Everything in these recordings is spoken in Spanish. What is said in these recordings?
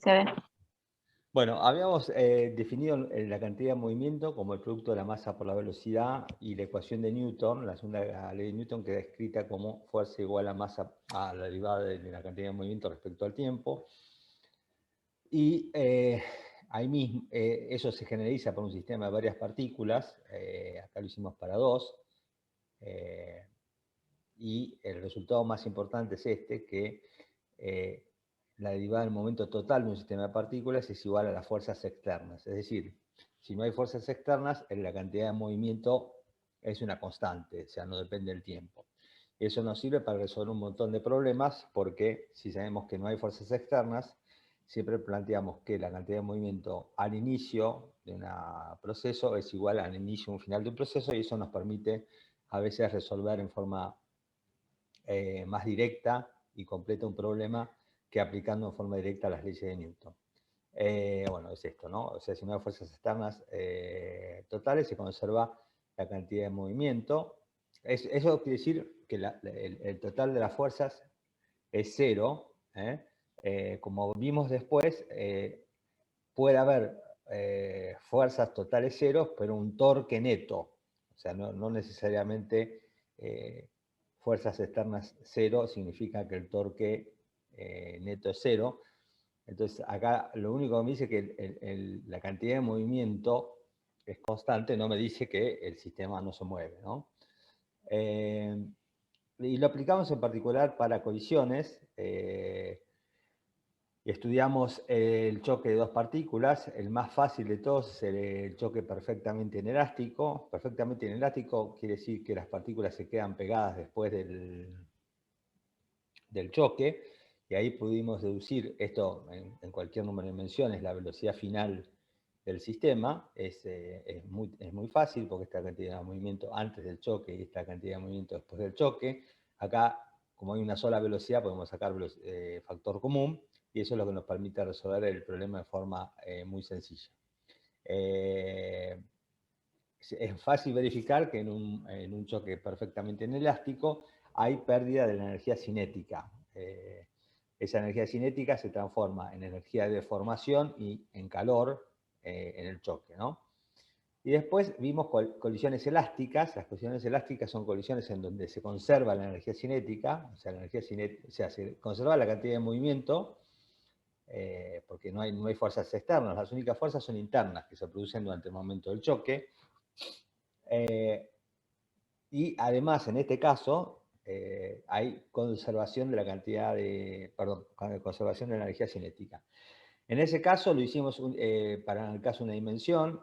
Se ve. Bueno, habíamos definido la cantidad de movimiento como el producto de la masa por la velocidad y la ecuación de Newton, la segunda ley de Newton, queda escrita como fuerza igual a masa a la derivada de la cantidad de movimiento respecto al tiempo. Y ahí mismo, eso se generaliza por un sistema de varias partículas, acá lo hicimos para dos, y el resultado más importante es este, que la derivada del momento total de un sistema de partículas es igual a las fuerzas externas. Es decir, si no hay fuerzas externas, la cantidad de movimiento es una constante, o sea, no depende del tiempo. Eso nos sirve para resolver un montón de problemas, porque si sabemos que no hay fuerzas externas, siempre planteamos que la cantidad de movimiento al inicio de un proceso es igual al inicio o un final de un proceso, y eso nos permite a veces resolver en forma más directa y completa un problema que aplicando en forma directa las leyes de Newton. Bueno, es esto, ¿no? O sea, si no hay fuerzas externas totales, se conserva la cantidad de movimiento. Eso quiere decir que el total de las fuerzas es cero. Como vimos después, puede haber fuerzas totales ceros, pero un torque neto. O sea, no necesariamente fuerzas externas cero significa que el torque neto es cero. Entonces, acá lo único que me dice que la cantidad de movimiento es constante, no me dice que el sistema no se mueve, ¿no? Y lo aplicamos en particular para colisiones. Estudiamos el choque de dos partículas. El más fácil de todos es el choque perfectamente inelástico. Perfectamente inelástico quiere decir que las partículas se quedan pegadas después del choque, y ahí pudimos deducir esto en cualquier número de dimensiones, la velocidad final del sistema. Es muy fácil, porque esta cantidad de movimiento antes del choque y esta cantidad de movimiento después del choque. Acá, como hay una sola velocidad, podemos sacar factor común, y eso es lo que nos permite resolver el problema de forma muy sencilla. Es fácil verificar que en un choque perfectamente inelástico hay pérdida de la energía cinética. Esa energía cinética se transforma en energía de deformación y en calor en el choque, ¿no? Y después vimos colisiones elásticas. Las colisiones elásticas son colisiones en donde se conserva la energía cinética, o sea, se conserva la cantidad de movimiento, porque no hay fuerzas externas. Las únicas fuerzas son internas, que se producen durante el momento del choque. Y además, en este caso, hay conservación de la cantidad de, conservación de la energía cinética. En ese caso lo hicimos para el caso de una dimensión.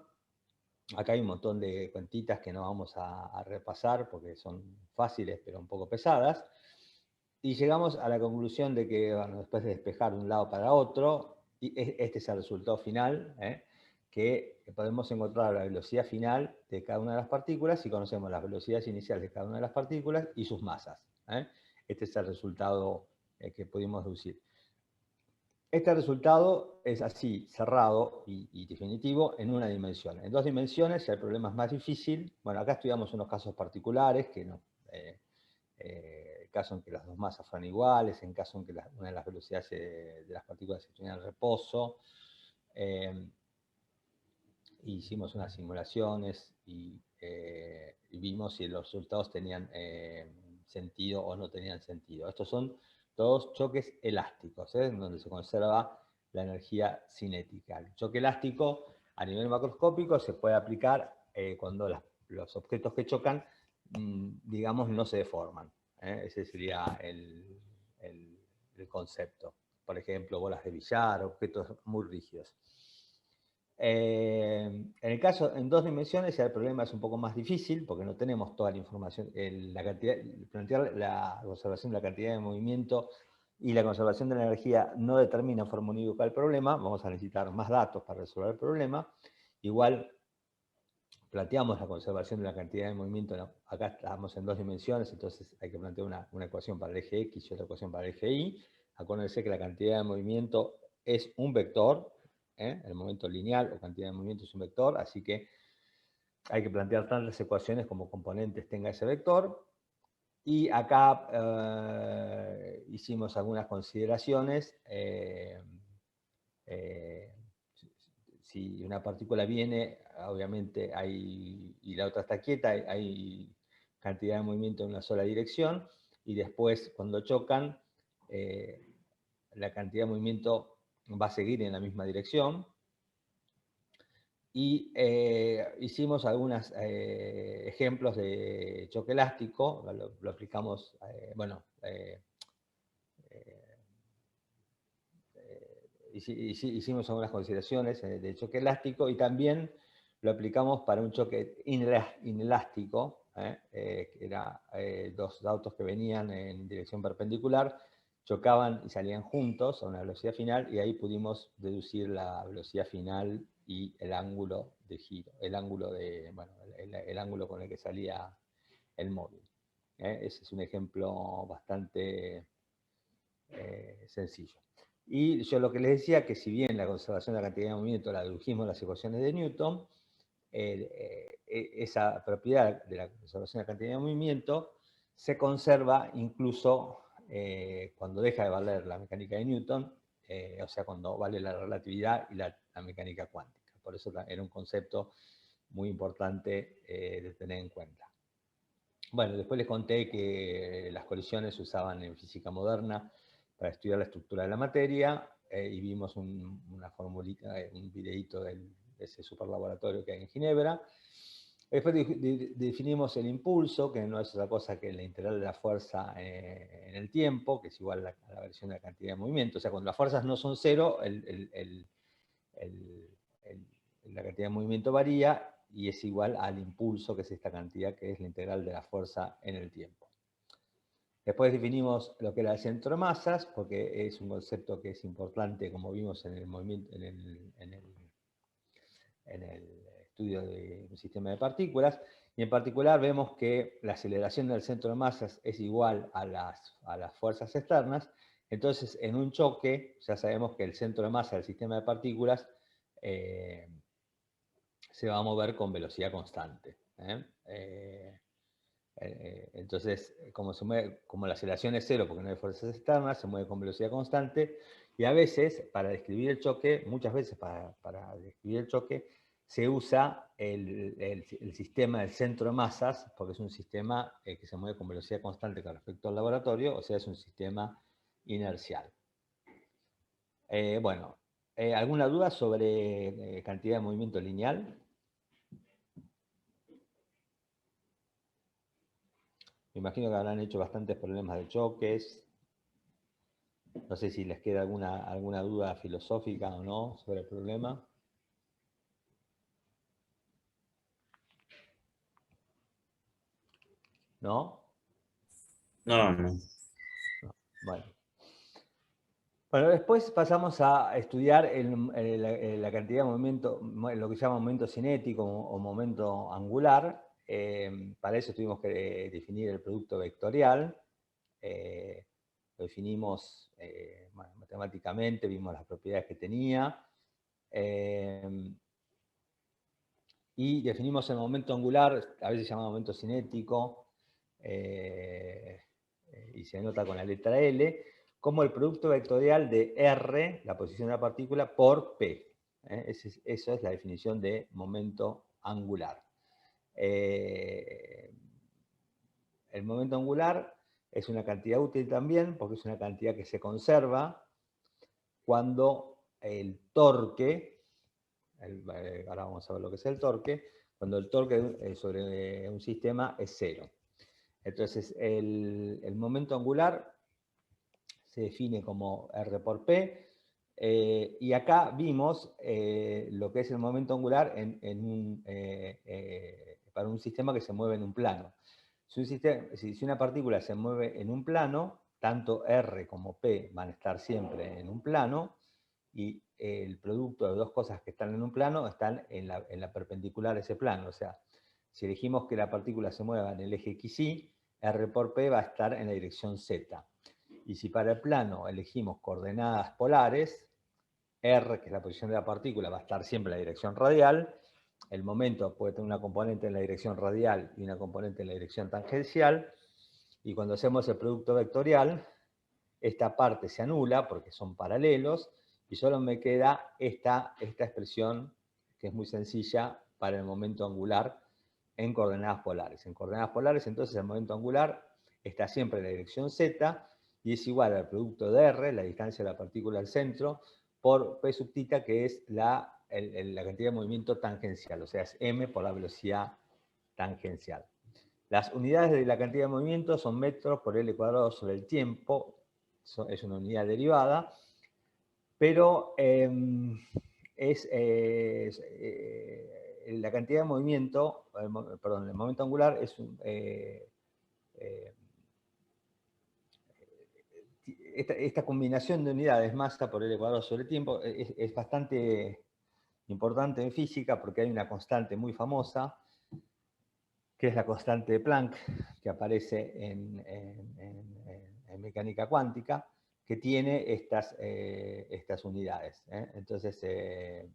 Acá hay un montón de cuentitas que no vamos a repasar porque son fáciles pero un poco pesadas. Y llegamos a la conclusión de que, bueno, después de despejar de un lado para otro, y este es el resultado final, que podemos encontrar la velocidad final de cada una de las partículas si conocemos las velocidades iniciales de cada una de las partículas y sus masas. Este es el resultado que pudimos deducir. Este resultado es así, cerrado y definitivo en una dimensión. En dos dimensiones el problema es más difícil. Bueno, acá estudiamos unos casos particulares, que no, el caso en que las dos masas fueran iguales, en caso en que una de las velocidades de las partículas estuviera en reposo. Hicimos unas simulaciones y vimos si los resultados tenían sentido o no tenían sentido. Estos son todos choques elásticos, en donde se conserva la energía cinética. El choque elástico a nivel macroscópico se puede aplicar cuando los objetos que chocan, digamos, no se deforman. Ese sería el concepto. Por ejemplo, bolas de billar, objetos muy rígidos. En dos dimensiones el problema es un poco más difícil, porque no tenemos toda la información. Plantear la conservación de la cantidad de movimiento y la conservación de la energía no determina en forma unívoca el problema. Vamos a necesitar más datos para resolver el problema. Igual planteamos la conservación de la cantidad de movimiento. ¿No? Acá estamos en dos dimensiones, entonces hay que plantear una ecuación para el eje X y otra ecuación para el eje Y. Acuérdense que la cantidad de movimiento es un vector. El momento lineal o cantidad de movimiento es un vector, así que hay que plantear tantas ecuaciones como componentes tenga ese vector. Y acá hicimos algunas consideraciones si una partícula viene, obviamente y la otra está quieta, hay cantidad de movimiento en una sola dirección, y después cuando chocan, la cantidad de movimiento va a seguir en la misma dirección. Y hicimos algunos ejemplos de choque elástico, lo aplicamos, hicimos algunas consideraciones de choque elástico, y también lo aplicamos para un choque inelástico, que era dos autos que venían en dirección perpendicular, chocaban y salían juntos a una velocidad final, y ahí pudimos deducir la velocidad final y el ángulo de giro, el ángulo con el que salía el móvil. Ese es un ejemplo bastante sencillo. Y yo lo que les decía, que si bien la conservación de la cantidad de movimiento la dedujimos en las ecuaciones de Newton, esa propiedad de la conservación de la cantidad de movimiento se conserva incluso cuando deja de valer la mecánica de Newton, o sea, cuando vale la relatividad y la mecánica cuántica. Por eso era un concepto muy importante de tener en cuenta. Bueno, después les conté que las colisiones se usaban en física moderna para estudiar la estructura de la materia, y vimos una formulita, un videíto de ese superlaboratorio que hay en Ginebra. Después definimos el impulso, que no es otra cosa que la integral de la fuerza en el tiempo, que es igual a la variación de la cantidad de movimiento. O sea, cuando las fuerzas no son cero, la cantidad de movimiento varía, y es igual al impulso, que es esta cantidad, que es la integral de la fuerza en el tiempo. Después definimos lo que era el centro de masas, porque es un concepto que es importante, como vimos en el movimiento, en el estudio de un sistema de partículas, y en particular vemos que la aceleración del centro de masas es igual a las fuerzas externas. Entonces, en un choque, ya sabemos que el centro de masa del sistema de partículas se va a mover con velocidad constante. Entonces, como la aceleración es cero porque no hay fuerzas externas, se mueve con velocidad constante, y a veces, para describir el choque, muchas veces para describir el choque, se usa el sistema del centro de masas, porque es un sistema que se mueve con velocidad constante con respecto al laboratorio, o sea, es un sistema inercial. Bueno, ¿alguna duda sobre cantidad de movimiento lineal? Me imagino que habrán hecho bastantes problemas de choques. No sé si les queda alguna duda filosófica o no sobre el problema. ¿No? No. Bueno. Bueno, después pasamos a estudiar la cantidad de movimiento, lo que se llama momento cinético o momento angular. Para eso tuvimos que definir el producto vectorial. Lo definimos matemáticamente, vimos las propiedades que tenía. Y definimos el momento angular, a veces llamado momento cinético, y se anota con la letra L, como el producto vectorial de R, la posición de la partícula, por P. Eso es la definición de momento angular. El momento angular es una cantidad útil también, porque es una cantidad que se conserva cuando el torque, ahora vamos a ver lo que es el torque, cuando el torque sobre un sistema es cero. Entonces, el momento angular se define como R por P, y acá vimos lo que es el momento angular para un sistema que se mueve en un plano. Si una partícula se mueve en un plano, tanto R como P van a estar siempre en un plano, y el producto de dos cosas que están en un plano están en la perpendicular a ese plano. O sea, si elegimos que la partícula se mueva en el eje XY, R por P va a estar en la dirección Z. Y si para el plano elegimos coordenadas polares, R, que es la posición de la partícula, va a estar siempre en la dirección radial. El momento puede tener una componente en la dirección radial y una componente en la dirección tangencial. Y cuando hacemos el producto vectorial, esta parte se anula porque son paralelos, Y solo me queda esta expresión, que es muy sencilla, para el momento angular en coordenadas polares. En coordenadas polares, entonces, el momento angular está siempre en la dirección z y es igual al producto de r, la distancia de la partícula al centro, por p sub θ, que es la cantidad de movimiento tangencial, o sea, es m por la velocidad tangencial. Las unidades de la cantidad de movimiento son metros por L cuadrado sobre el tiempo, es una unidad derivada, pero la cantidad de movimiento, perdón, el momento angular es esta combinación de unidades, masa por L cuadrado sobre el tiempo, es bastante importante en física porque hay una constante muy famosa, que es la constante de Planck, que aparece en mecánica cuántica, que tiene estas unidades. Entonces, de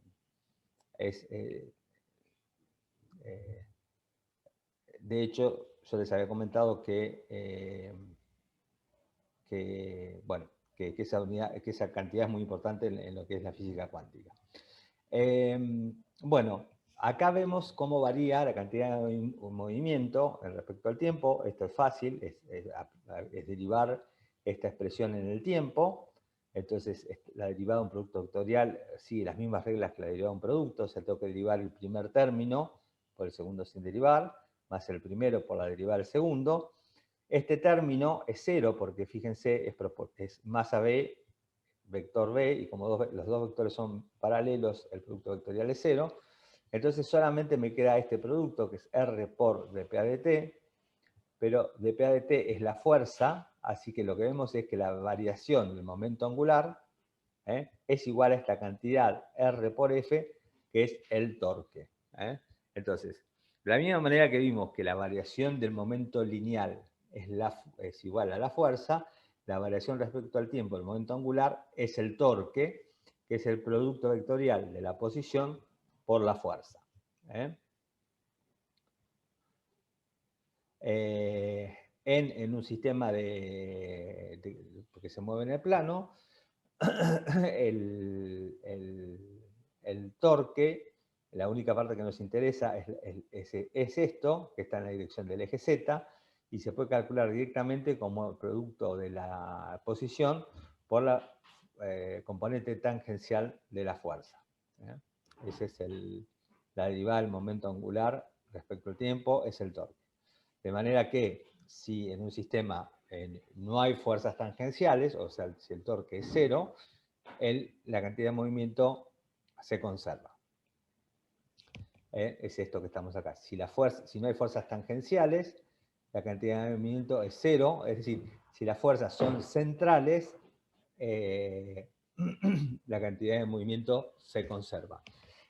hecho, yo les había comentado bueno, que esa cantidad es muy importante en lo que es la física cuántica. Bueno, acá vemos cómo varía la cantidad de movimiento respecto al tiempo. Esto es fácil, es derivar esta expresión en el tiempo. Entonces, la derivada de un producto vectorial sigue las mismas reglas que la derivada de un producto. O sea, tengo que derivar el primer término por el segundo sin derivar, más el primero por la derivada del segundo. Este término es cero porque, fíjense, es masa b, vector b, y como los dos vectores son paralelos, el producto vectorial es cero. Entonces solamente me queda este producto, que es r por dpa dt, pero dpa dt es la fuerza, así que lo que vemos es que la variación del momento angular es igual a esta cantidad r por f, que es el torque. Entonces, de la misma manera que vimos que la variación del momento lineal es igual a la fuerza, la variación respecto al tiempo del momento angular es el torque, que es el producto vectorial de la posición por la fuerza. En un sistema que se mueve en el plano, el torque, la única parte que nos interesa es esto, que está en la dirección del eje Z, y se puede calcular directamente como producto de la posición por la componente tangencial de la fuerza. Esa es la derivada del momento angular respecto al tiempo, es el torque. De manera que si en un sistema no hay fuerzas tangenciales, o sea, si el torque es cero, la cantidad de movimiento se conserva. Es esto que estamos acá. Si no hay fuerzas tangenciales, la cantidad de movimiento es cero, es decir, si las fuerzas son centrales, la cantidad de movimiento se conserva.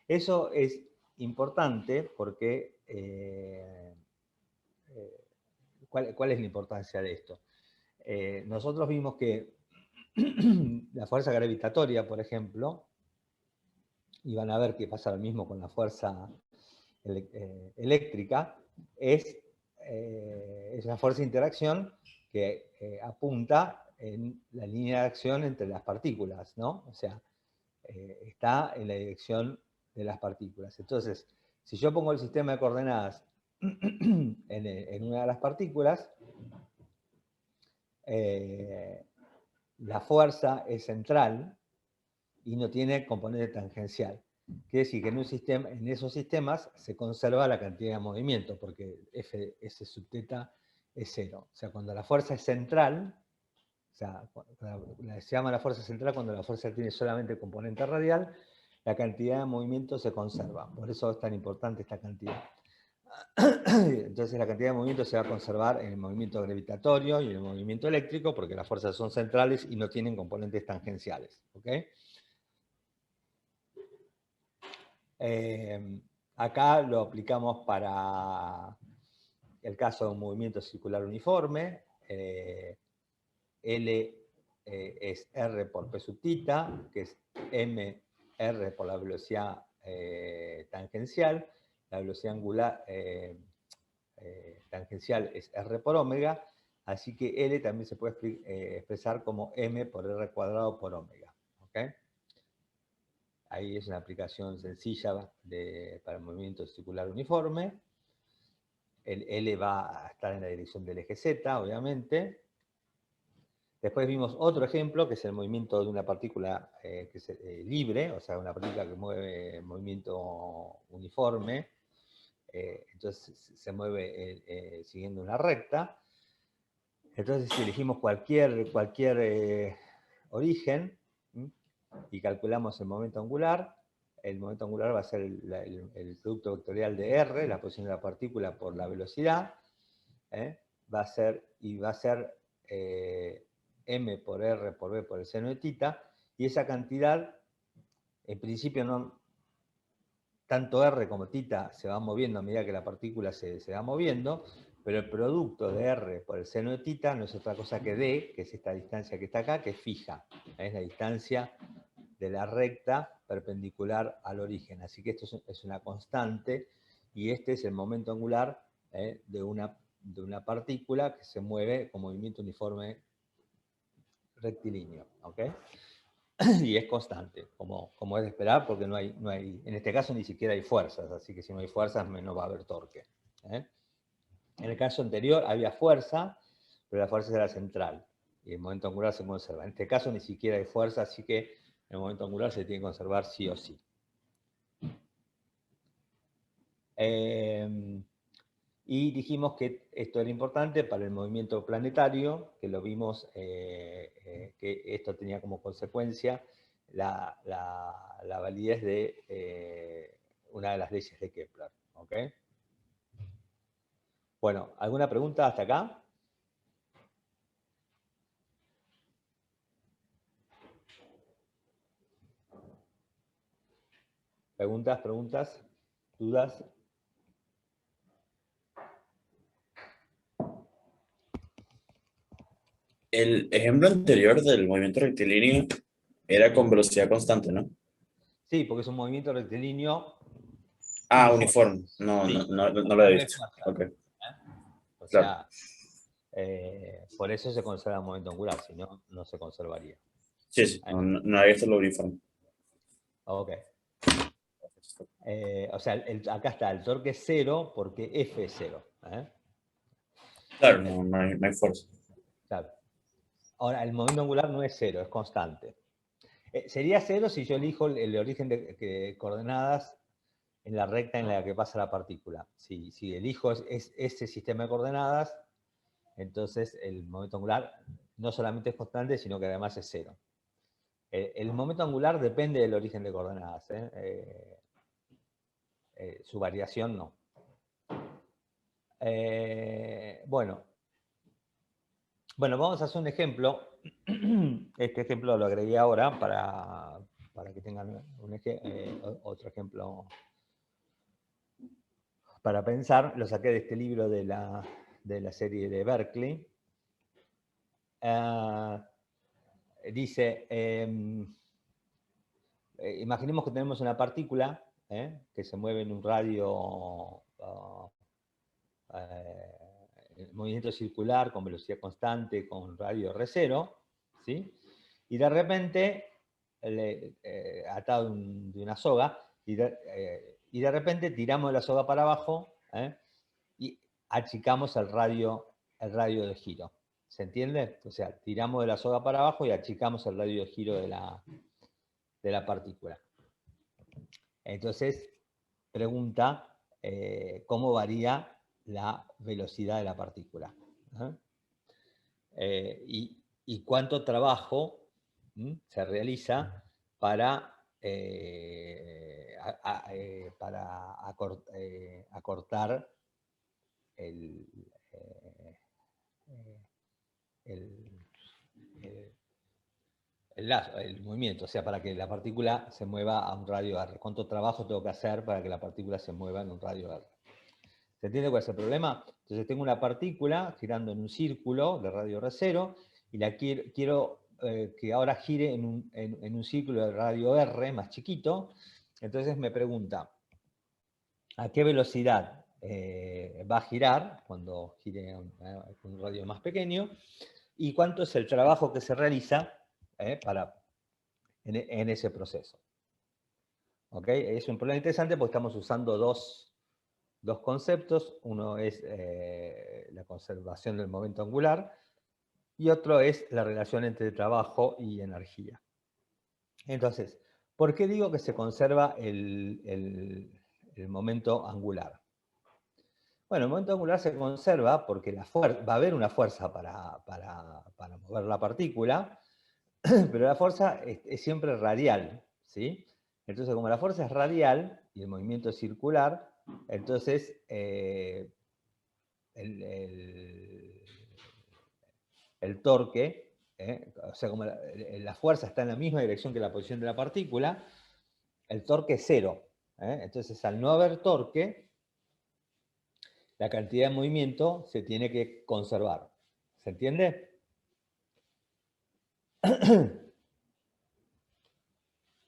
Eso es importante porque ¿cuál es la importancia de esto? Nosotros vimos que la fuerza gravitatoria, por ejemplo, y van a ver que pasa lo mismo con la fuerza eléctrica, es una fuerza de interacción que apunta en la línea de acción entre las partículas, ¿no? O sea, está en la dirección de las partículas. Entonces, si yo pongo el sistema de coordenadas en una de las partículas, la fuerza es central y no tiene componente tangencial. Quiere decir que en esos sistemas se conserva la cantidad de movimiento, porque S sub θ es cero. O sea, cuando la fuerza es central, o sea, se llama la fuerza central cuando la fuerza tiene solamente componente radial, la cantidad de movimiento se conserva. Por eso es tan importante esta cantidad. Entonces la cantidad de movimiento se va a conservar en el movimiento gravitatorio y en el movimiento eléctrico, porque las fuerzas son centrales y no tienen componentes tangenciales. ¿Okay? Acá lo aplicamos para el caso de un movimiento circular uniforme. L es R por P sub θ, que es M R por la velocidad tangencial. La velocidad angular tangencial es R por omega, así que L también se puede expresar como M por R cuadrado por omega. ¿Okay? ahí es una aplicación sencilla para el movimiento circular uniforme. El L va a estar en la dirección del eje Z, obviamente. Después vimos otro ejemplo, que es el movimiento de una partícula que es, libre, o sea, una partícula que mueve movimiento uniforme. Entonces se mueve siguiendo una recta. Entonces, si elegimos cualquier origen, ¿sí?, y calculamos el momento angular va a ser el producto vectorial de R, la posición de la partícula por la velocidad, va a ser m por r por b por el seno de tita, y esa cantidad, en principio, no, tanto r como tita se van moviendo a medida que la partícula se va moviendo, pero el producto de r por el seno de tita no es otra cosa que d, que es esta distancia que está acá, que es fija. Es la distancia de la recta perpendicular al origen. Así que esto es una constante, y este es el momento angular de una partícula que se mueve con movimiento uniforme rectilíneo. ¿Ok? Y es constante, como es de esperar, porque no hay, en este caso ni siquiera hay fuerzas, así que si no hay fuerzas no va a haber torque. En el caso anterior había fuerza, pero la fuerza era central, y el momento angular se conserva. En este caso ni siquiera hay fuerza, así que el momento angular se tiene que conservar sí o sí. Y dijimos que esto era importante para el movimiento planetario, que lo vimos, que esto tenía como consecuencia la validez de una de las leyes de Kepler. ¿Ok? Bueno, ¿alguna pregunta hasta acá? ¿Preguntas? ¿Dudas? El ejemplo anterior del movimiento rectilíneo era con velocidad constante, ¿no? Sí, porque es un movimiento rectilíneo Ah, uniforme. uniforme. No, no, Sí, no, no lo he no hay visto. fuerza. Ok, O claro. sea, por eso se conserva el momento angular, si no, no se conservaría. Sí, sí, no, no, no he visto lo uniforme. Ok. O sea, acá está, el torque es 0 porque F es 0. Claro, no, no hay fuerza. Claro. Ahora, el momento angular no es 0, es constante. Sería 0 si yo elijo el origen de coordenadas en la recta en la que pasa la partícula. Si elijo ese sistema de coordenadas, entonces el momento angular no solamente es constante, sino que además es 0. El momento angular depende del origen de coordenadas. Su variación no. Bueno, vamos a hacer un ejemplo. Este ejemplo lo agregué ahora para que tengan otro ejemplo para pensar. Lo saqué de este libro de la serie de Berkeley. Dice, imaginemos que tenemos una partícula que se mueve en un radio movimiento circular con velocidad constante, con radio R0, ¿sí? Y de repente, atado de una soga, y de repente tiramos la soga para abajo y achicamos el radio de giro. ¿Se entiende? O sea, tiramos de la soga para abajo y achicamos el radio de giro de la partícula. Entonces, pregunta cómo varía la velocidad de la partícula. Y cuánto trabajo se realiza para acortar el movimiento, o sea, para que la partícula se mueva a un radio R. ¿Cuánto trabajo tengo que hacer para que la partícula se mueva en un radio R? ¿Se entiende cuál es el problema? Entonces tengo una partícula girando en un círculo de radio R0 y la quiero que ahora gire en un círculo de radio R más chiquito. Entonces me pregunta, ¿a qué velocidad va a girar cuando gire con un radio más pequeño? ¿Y cuánto es el trabajo que se realiza en ese proceso? ¿ok? Es un problema interesante porque estamos usando dos conceptos. Uno es la conservación del momento angular y otro es la relación entre trabajo y energía. Entonces, ¿por qué digo que se conserva el momento angular? Bueno, el momento angular se conserva porque va a haber una fuerza para mover la partícula, pero la fuerza es siempre radial, ¿sí? Entonces, como la fuerza es radial y el movimiento es circular, entonces el torque, o sea, como la fuerza está en la misma dirección que la posición de la partícula, el torque es cero. Entonces, al no haber torque, la cantidad de movimiento se tiene que conservar. ¿Se entiende?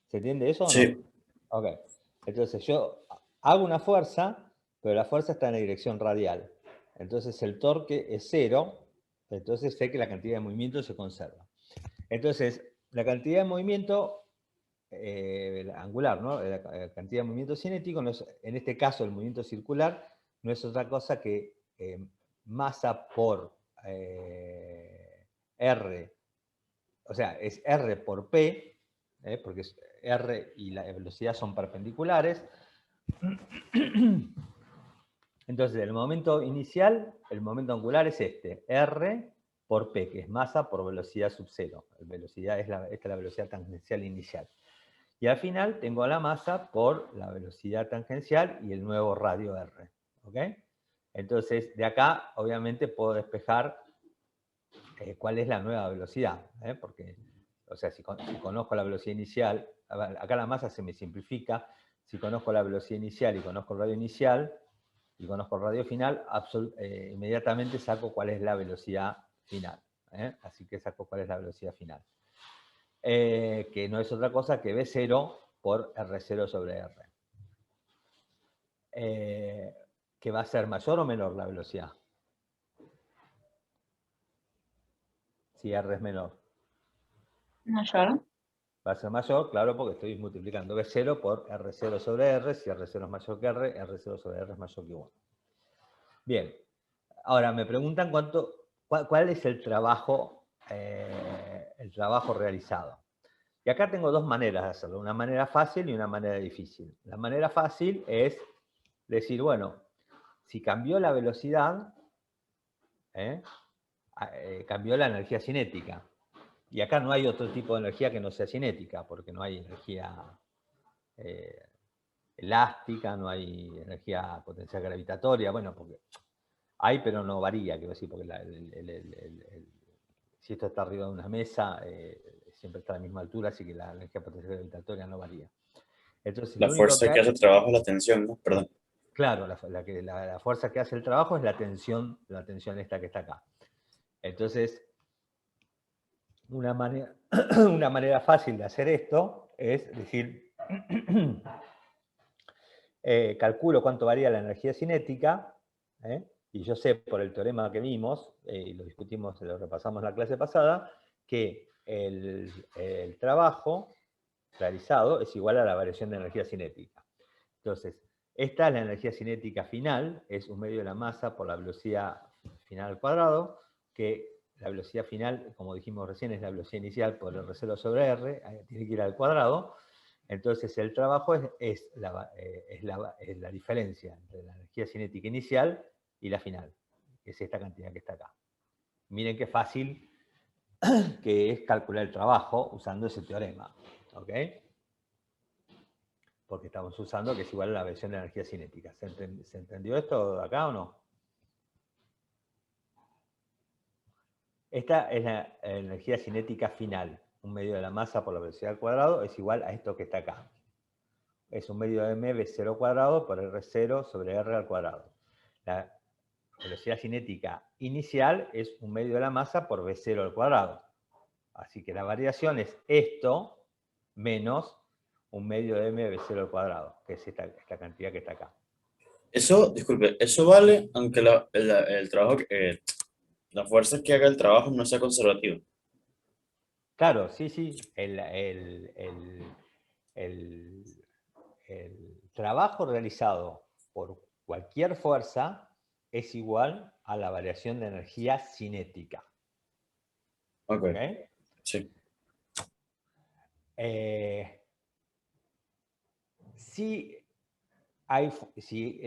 ¿Se entiende eso o no? Sí. Ok. Entonces yo hago una fuerza, pero la fuerza está en la dirección radial. Entonces el torque es cero, entonces sé que la cantidad de movimiento se conserva. Entonces, la cantidad de movimiento angular, ¿no? La cantidad de movimiento cinético, no es, en este caso el movimiento circular, no es otra cosa que masa por R, o sea, es R por P, porque R y la velocidad son perpendiculares. Entonces, el momento inicial, el momento angular es este, R por P, que es masa por velocidad sub cero. Esta es la velocidad tangencial inicial. Y al final tengo la masa por la velocidad tangencial y el nuevo radio R. ¿Ok? Entonces, de acá, obviamente, puedo despejar cuál es la nueva velocidad. Porque, o sea, si conozco la velocidad inicial, acá la masa se me simplifica. Si conozco la velocidad inicial y conozco el radio inicial, y conozco el radio final, inmediatamente saco cuál es la velocidad final. Así que saco cuál es la velocidad final. Que no es otra cosa que V0 por R0 sobre R. ¿Que va a ser mayor o menor la velocidad? Si R es menor. Mayor. Va a ser mayor, claro, porque estoy multiplicando V0 por R0 sobre R. Si R0 es mayor que R, R0 sobre R es mayor que 1. Bien. Ahora, me preguntan cuál es el trabajo realizado. Y acá tengo dos maneras de hacerlo, una manera fácil y una manera difícil. La manera fácil es decir, bueno, si cambió la velocidad, cambió la energía cinética. Y acá no hay otro tipo de energía que no sea cinética, porque no hay energía elástica, no hay energía potencial gravitatoria, bueno, porque hay, pero no varía, quiero decir, porque si esto está arriba de una mesa, siempre está a la misma altura, así que la energía potencial gravitatoria no varía. Entonces, La lo único fuerza que que hay, hace el trabajo es la tensión, ¿no? Perdón. claro, la fuerza que hace el trabajo es la tensión esta que está acá. Entonces, una manera fácil de hacer esto es decir, calculo cuánto varía la energía cinética, y yo sé por el teorema que vimos, y lo discutimos, lo repasamos en la clase pasada, que el trabajo realizado es igual a la variación de energía cinética. Entonces, esta es la energía cinética final, es un medio de la masa por la velocidad final al cuadrado, que la velocidad final, como dijimos recién, es la velocidad inicial por R0 sobre R, tiene que ir al cuadrado. Entonces el trabajo es la diferencia entre la energía cinética inicial y la final, que es esta cantidad que está acá. Miren qué fácil que es calcular el trabajo usando ese teorema. ¿Ok? Porque estamos usando que es igual a la versión de energía cinética. ¿Se entendió esto acá o no? Esta es la energía cinética final. Un medio de la masa por la velocidad al cuadrado es igual a esto que está acá. Es un medio de m v0 cuadrado por r0 sobre r al cuadrado. La velocidad cinética inicial es un medio de la masa por v0 al cuadrado. Así que la variación es esto menos un medio de m v0 al cuadrado, que es esta cantidad que está acá. Eso, disculpe, eso vale aunque el trabajo, la fuerza que haga el trabajo no sea conservativa. Claro, sí, sí. trabajo realizado por cualquier fuerza es igual a la variación de energía cinética. Ok, ¿Ok? sí. Si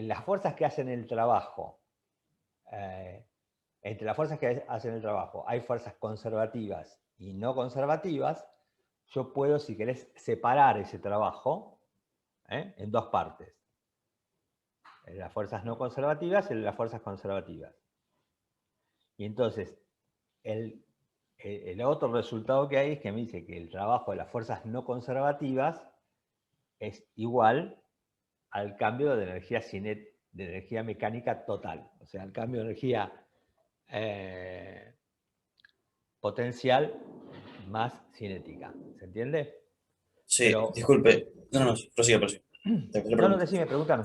las fuerzas que hacen el trabajo, entre las fuerzas que hacen el trabajo hay fuerzas conservativas y no conservativas, yo puedo, si querés, separar ese trabajo en dos partes. Las fuerzas no conservativas y las fuerzas conservativas. Y entonces, el otro resultado que hay es que me dice que el trabajo de las fuerzas no conservativas es igual al cambio de energía mecánica total. O sea, al cambio de energía potencial más cinética. ¿Se entiende? Sí, Pero, disculpe. No, no, prosiga, prosiga. Te hago la no, pregunta. decime, pregúntame.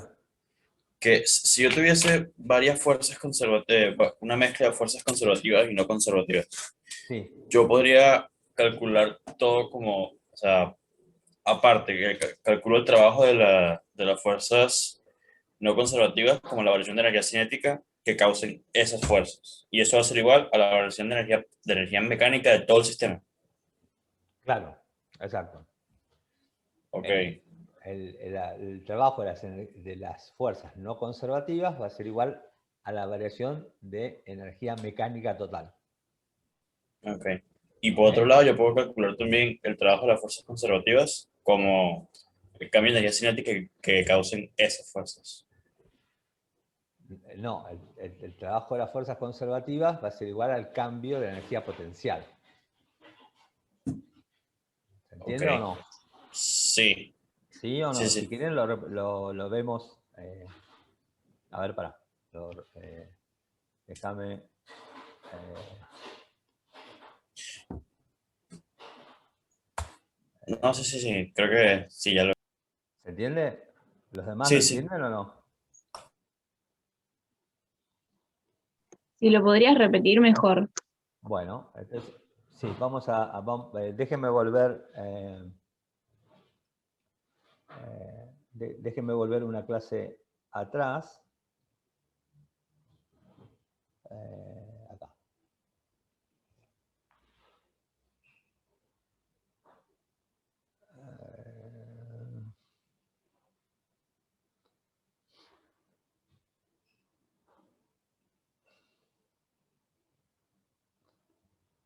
Que si yo tuviese varias fuerzas conservativas, una mezcla de fuerzas conservativas y no conservativas, Sí, yo podría calcular todo como, o sea, aparte, que calculo el trabajo de las fuerzas no conservativas como la variación de energía cinética que causen esas fuerzas. Y eso va a ser igual a la variación de energía mecánica de todo el sistema. claro, exacto. Ok, El trabajo de las fuerzas no conservativas va a ser igual a la variación de energía mecánica total. ok. Y por otro ¿Ok? lado, yo puedo calcular también el trabajo de las fuerzas conservativas como el cambio de energía cinética que causen esas fuerzas. No, el trabajo de las fuerzas conservativas va a ser igual al cambio de energía potencial. ¿Se Ok, entiende o no? sí, ¿Sí o sí, no? Si sí. quieren lo vemos. A ver, pará. Déjame. No, sí, sí, sí, creo que sí, ya lo... ¿Se entiende? ¿Los demás lo Sí, sí. entienden o no? Si lo podrías repetir mejor. Bueno, entonces, sí, déjenme volver. Déjenme volver una clase atrás. Acá.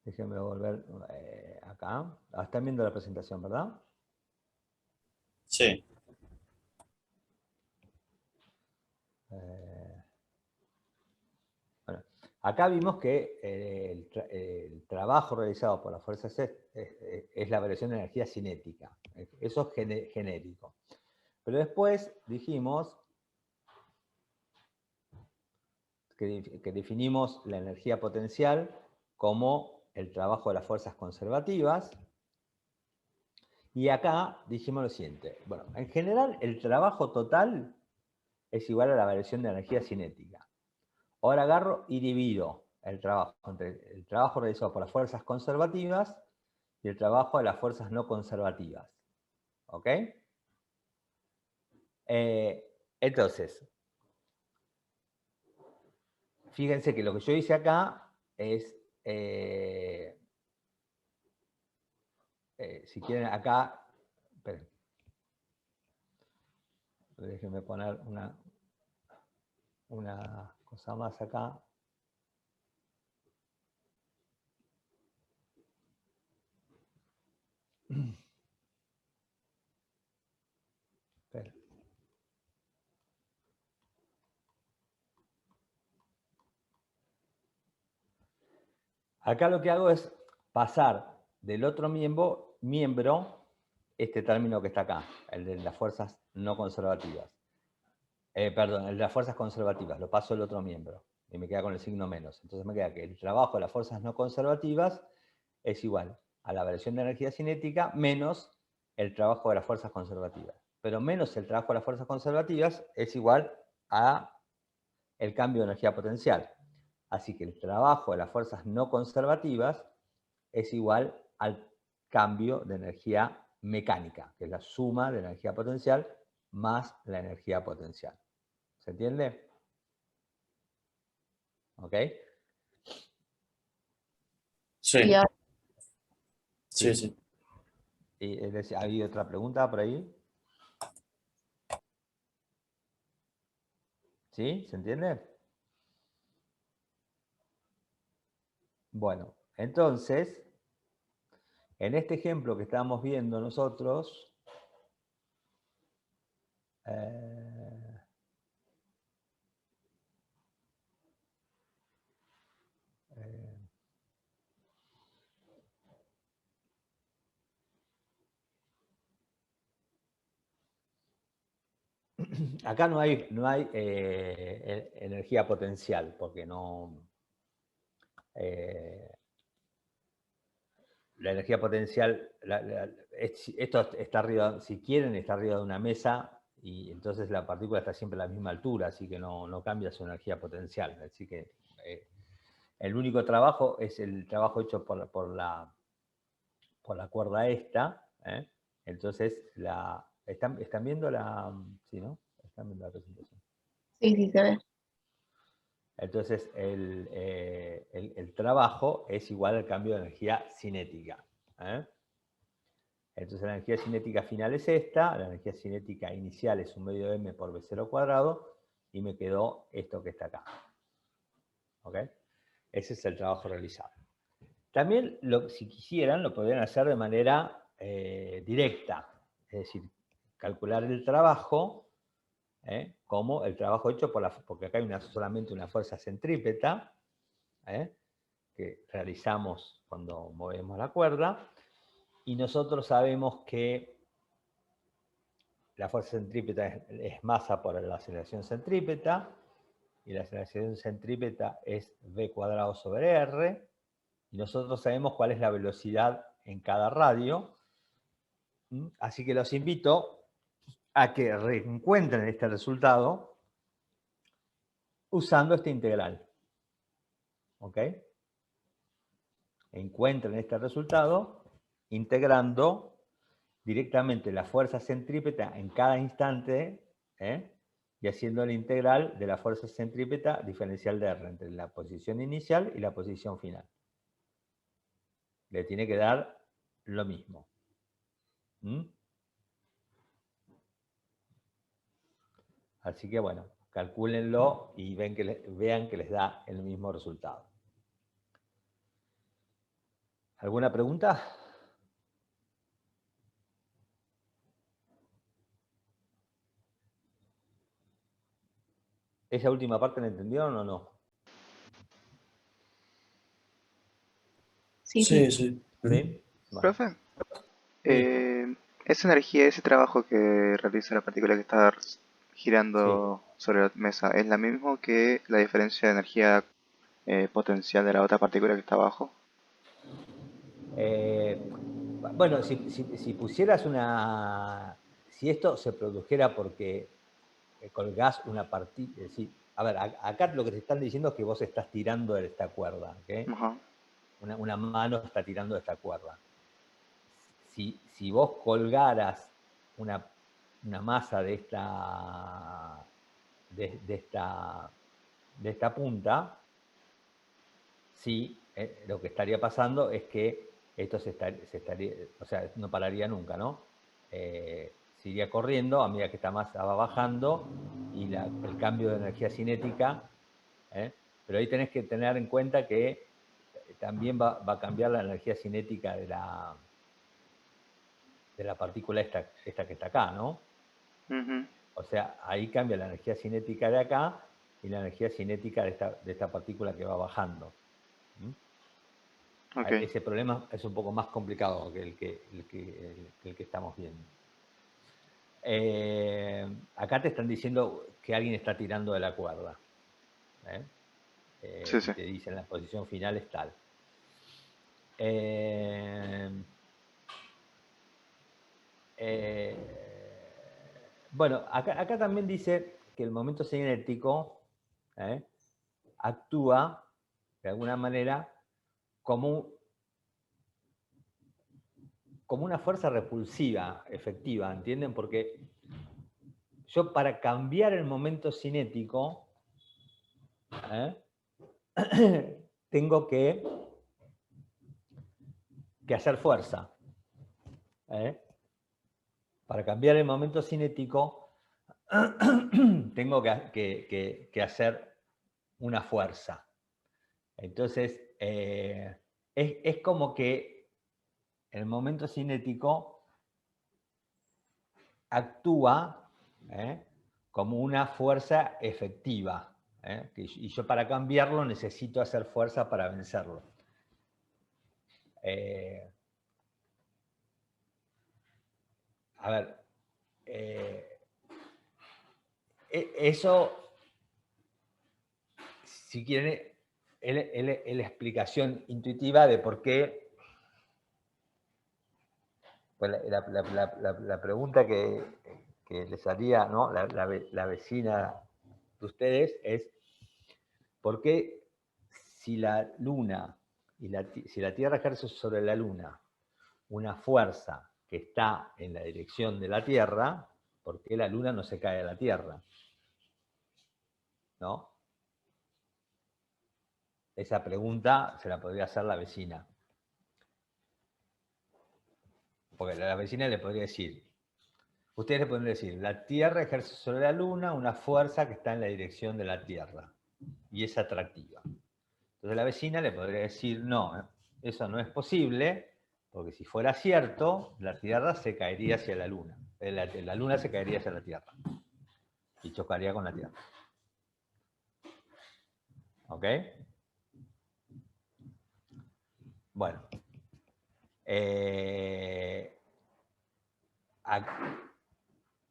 Déjenme volver acá. Están viendo la presentación, ¿verdad? Sí, Bueno, acá vimos que el trabajo realizado por las fuerzas es la variación de energía cinética. Eso es genérico. Pero después dijimos que definimos la energía potencial como el trabajo de las fuerzas conservativas. Y acá dijimos lo siguiente. Bueno, en general el trabajo total es igual a la variación de energía cinética. Ahora agarro y divido el trabajo entre el trabajo realizado por las fuerzas conservativas y el trabajo de las fuerzas no conservativas. ¿Ok? Entonces, fíjense que lo que yo hice acá es, si quieren acá, esperen, déjenme poner una cosa más acá. Esperen. Acá lo que hago es pasar del otro miembro este término que está acá, el de las fuerzas no conservativas. Perdón, el de las fuerzas conservativas, lo paso al otro miembro y me queda con el signo menos. Entonces me queda que el trabajo de las fuerzas no conservativas es igual a la variación de energía cinética menos el trabajo de las fuerzas conservativas. Pero menos el trabajo de las fuerzas conservativas es igual a el cambio de energía potencial. Así que el trabajo de las fuerzas no conservativas es igual al cambio de energía mecánica, que es la suma de energía potencial más la energía potencial. ¿Se entiende? ¿Ok? Sí, Y ahora, sí, sí. ¿Y ¿ha habido otra pregunta por ahí? ¿Sí? ¿Se entiende? Bueno, entonces, en este ejemplo que estamos viendo nosotros, eh, eh, acá no hay energía potencial, porque no... la energía potencial, esto está arriba, si quieren, está arriba de una mesa y entonces la partícula está siempre a la misma altura, así que no cambia su energía potencial. Así que el único trabajo es el trabajo hecho por la cuerda esta. Entonces, ¿están viendo la... Sí, ¿no? Están viendo la presentación. sí, sí, se ve. Entonces, el trabajo es igual al cambio de energía cinética. Entonces, la energía cinética final es esta, la energía cinética inicial es un medio m por v0 cuadrado, y me quedó esto que está acá. ¿Ok? Ese es el trabajo realizado. También, si quisieran, lo podrían hacer de manera directa, es decir, calcular el trabajo como el trabajo hecho porque acá hay solamente una fuerza centrípeta que realizamos cuando movemos la cuerda, y nosotros sabemos que la fuerza centrípeta es masa por la aceleración centrípeta, y la aceleración centrípeta es v cuadrado sobre r, y nosotros sabemos cuál es la velocidad en cada radio. Así que los invito a que reencuentren este resultado usando este integral. ¿Ok? Encuentren este resultado integrando directamente la fuerza centrípeta en cada instante y haciendo la integral de la fuerza centrípeta diferencial de R entre la posición inicial y la posición final. Le tiene que dar lo mismo. Así que bueno, calcúlenlo y vean que les da el mismo resultado. ¿Alguna pregunta? ¿Esa última parte la entendieron o no? Sí, sí. Sí, sí. ¿Sí? Bueno, Profe, sí, esa energía, ese trabajo que realiza la partícula que está sí. girando sobre la mesa, ¿es la misma que la diferencia de energía potencial de la otra partícula que está abajo? Bueno, si pusieras una... Si esto se produjera porque colgás una partícula... a ver, acá lo que te están diciendo es que vos estás tirando de esta cuerda, ¿ok? Ajá. Una mano está tirando de esta cuerda. Si vos colgaras una masa de esta punta, sí, lo que estaría pasando es que esto se estaría, o sea, no pararía nunca, ¿no? Seguiría corriendo a medida que esta masa va bajando y el cambio de energía cinética, pero ahí tenés que tener en cuenta que también va a cambiar la energía cinética de la partícula esta que está acá, ¿no? Ujú. O sea, ahí cambia la energía cinética de acá y la energía cinética de esta partícula que va bajando. Ok. Ese problema es un poco más complicado que el que estamos viendo. Acá te están diciendo que alguien está tirando de la cuerda. Sí, Y sí. te dicen la posición final es tal. Bueno, acá también dice que el momento cinético actúa de alguna manera como una fuerza repulsiva efectiva, ¿entienden? Porque yo para cambiar el momento cinético, tengo que hacer fuerza. Para cambiar el momento cinético, tengo que hacer una fuerza. Entonces, es como que el momento cinético actúa como una fuerza efectiva. Y yo para cambiarlo necesito hacer fuerza para vencerlo. A ver, eso, si quieren, es la explicación intuitiva de por qué. Pues la pregunta que les haría, ¿no? la vecina de ustedes es: ¿por qué si la Luna si la Tierra ejerce sobre la Luna una fuerza que está en la dirección de la Tierra, por qué la Luna no se cae a la Tierra? ¿No? Esa pregunta se la podría hacer la vecina. Porque la vecina le podría decir, ustedes le podrían decir, la Tierra ejerce sobre la Luna una fuerza que está en la dirección de la Tierra y es atractiva. Entonces la vecina le podría decir, no, eso no es posible, porque si fuera cierto, la Tierra se caería hacia la Luna. La Luna se caería hacia la Tierra y chocaría con la Tierra. ¿Ok? Bueno.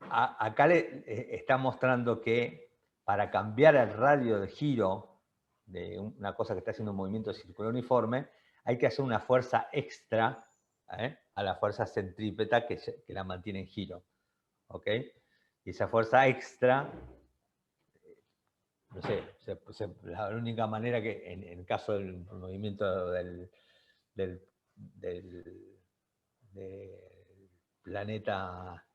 Acá le está mostrando que para cambiar el radio de giro de una cosa que está haciendo un movimiento circular uniforme, hay que hacer una fuerza extra a la fuerza centrípeta que la mantiene en giro. ¿Ok? Y esa fuerza extra, no sé, la única manera que en el caso del movimiento del planeta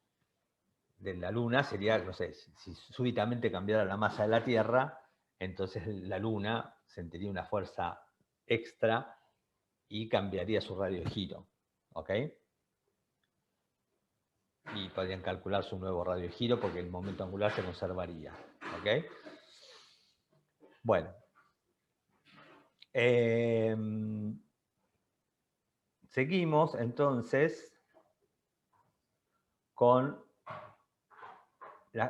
de la Luna sería, no sé, si súbitamente cambiara la masa de la Tierra, entonces la Luna sentiría una fuerza extra y cambiaría su radio de giro. ¿Ok? Y podrían calcular su nuevo radio de giro porque el momento angular se conservaría. ¿Ok? Bueno. Seguimos entonces con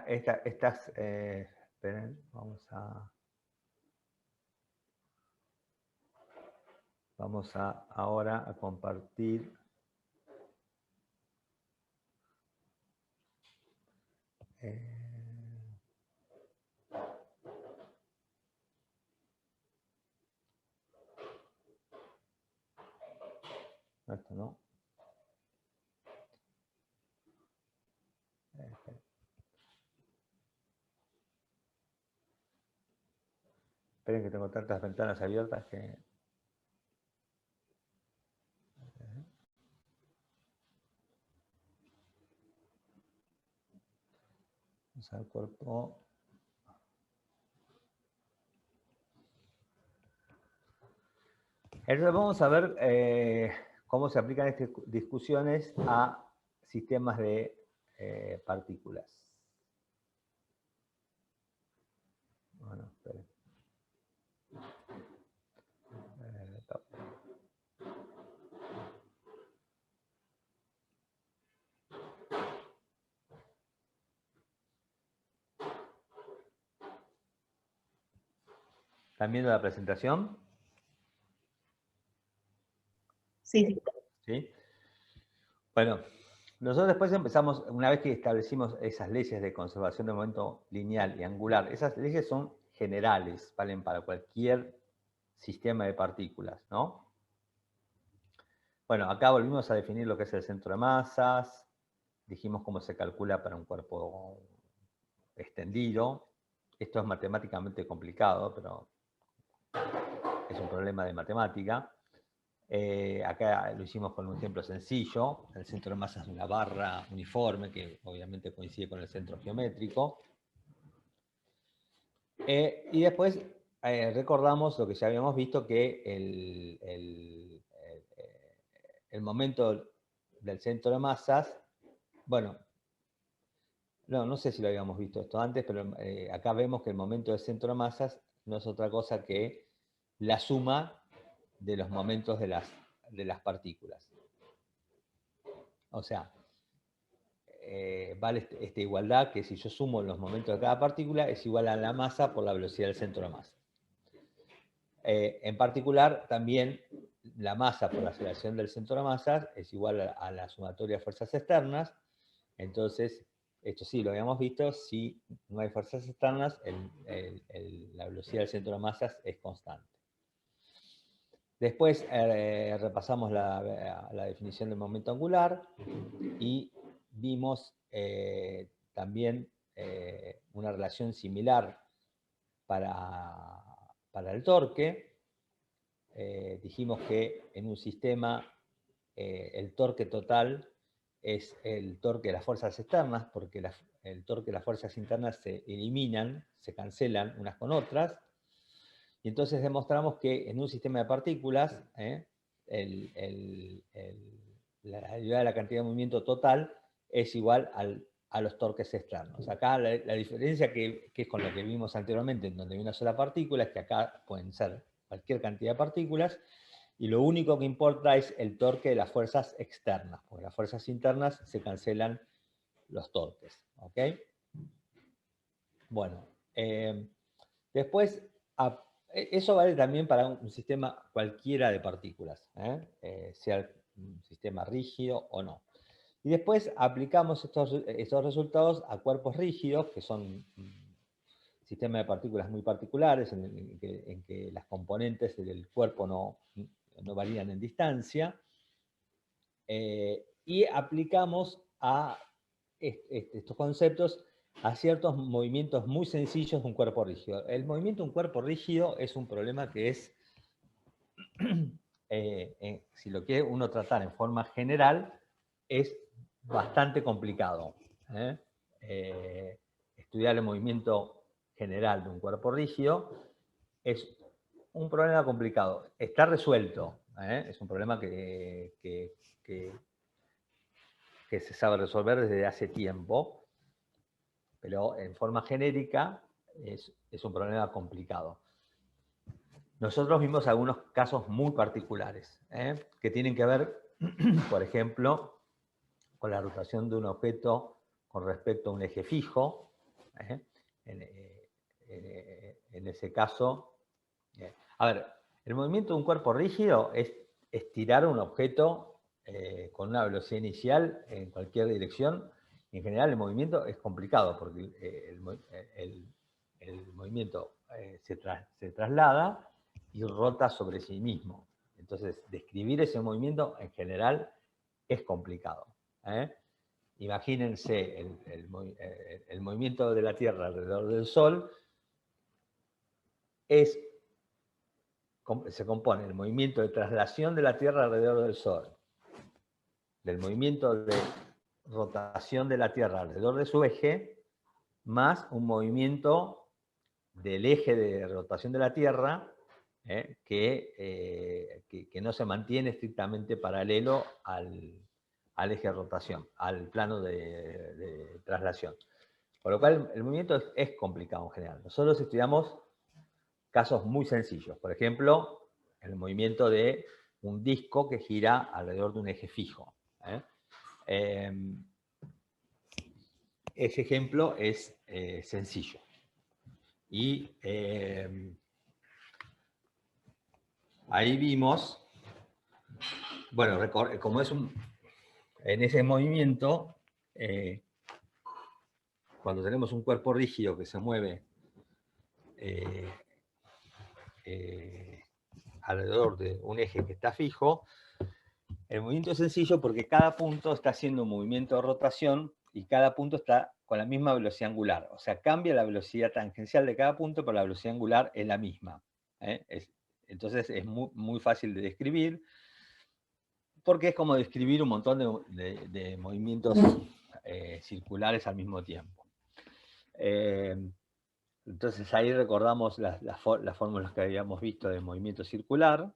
estas... esperen, vamos ahora a compartir esto, ¿no? Esperen que tengo tantas ventanas abiertas que... Vamos al cuerpo. Entonces vamos a ver cómo se aplican estas discusiones a sistemas de partículas. Bueno, esperen. ¿Están viendo la presentación? Sí. ¿Sí? Bueno, nosotros después empezamos, una vez que establecimos esas leyes de conservación del momento lineal y angular, esas leyes son generales, valen para cualquier sistema de partículas, ¿no? Bueno, acá volvimos a definir lo que es el centro de masas, dijimos cómo se calcula para un cuerpo extendido. Esto es matemáticamente complicado, pero es un problema de matemática. Acá lo hicimos con un ejemplo sencillo. El centro de masa es una barra uniforme que obviamente coincide con el centro geométrico. Y después recordamos lo que ya habíamos visto, que el momento del centro de masas, bueno, no sé si lo habíamos visto esto antes, pero acá vemos que el momento del centro de masas no es otra cosa que la suma de los momentos de las partículas. O sea, vale esta igualdad, que si yo sumo los momentos de cada partícula es igual a la masa por la velocidad del centro de masa. En particular, también la masa por la aceleración del centro de masa es igual a la sumatoria de fuerzas externas. Entonces, esto sí lo habíamos visto, si no hay fuerzas externas, la velocidad del centro de masas es constante. Después repasamos la definición del momento angular y vimos también una relación similar para el torque. Dijimos que en un sistema el torque total es el torque de las fuerzas externas, porque el torque de las fuerzas internas se eliminan, se cancelan unas con otras. Y entonces demostramos que en un sistema de partículas, la derivada de la cantidad de movimiento total es igual a los torques externos. Acá la diferencia que es con lo que vimos anteriormente, en donde hay una sola partícula, es que acá pueden ser cualquier cantidad de partículas, y lo único que importa es el torque de las fuerzas externas, porque las fuerzas internas se cancelan los torques. ¿Ok? Bueno, después, eso vale también para un sistema cualquiera de partículas, sea un sistema rígido o no. Y después aplicamos estos resultados a cuerpos rígidos, que son sistemas de partículas muy particulares, en que las componentes del cuerpo no varían en distancia. Y aplicamos a estos conceptos a ciertos movimientos muy sencillos de un cuerpo rígido. El movimiento de un cuerpo rígido es un problema que es, si lo quiere uno tratar en forma general, es bastante complicado. Estudiar el movimiento general de un cuerpo rígido es un problema complicado. Está resuelto. Es un problema que se sabe resolver desde hace tiempo, pero en forma genérica es un problema complicado. Nosotros vimos algunos casos muy particulares, que tienen que ver, por ejemplo, con la rotación de un objeto con respecto a un eje fijo. En ese caso, a ver, el movimiento de un cuerpo rígido es estirar un objeto con una velocidad inicial en cualquier dirección. En general el movimiento es complicado porque el movimiento se traslada y rota sobre sí mismo. Entonces, describir ese movimiento en general es complicado. Imagínense el movimiento de la Tierra alrededor del Sol se compone del movimiento de traslación de la Tierra alrededor del Sol, del movimiento de rotación de la Tierra alrededor de su eje, más un movimiento del eje de rotación de la Tierra que no se mantiene estrictamente paralelo al eje de rotación, al plano de traslación. Por lo cual el movimiento es complicado en general. Nosotros estudiamos casos muy sencillos. Por ejemplo, el movimiento de un disco que gira alrededor de un eje fijo. Ese ejemplo es sencillo. Y ahí vimos, bueno, como es en ese movimiento, cuando tenemos un cuerpo rígido que se mueve alrededor de un eje que está fijo, el movimiento es sencillo porque cada punto está haciendo un movimiento de rotación y cada punto está con la misma velocidad angular. O sea, cambia la velocidad tangencial de cada punto, pero la velocidad angular es la misma. Entonces es muy, muy fácil de describir. porque es como describir un montón de movimientos circulares al mismo tiempo. Entonces ahí recordamos las fórmulas que habíamos visto de movimiento circular.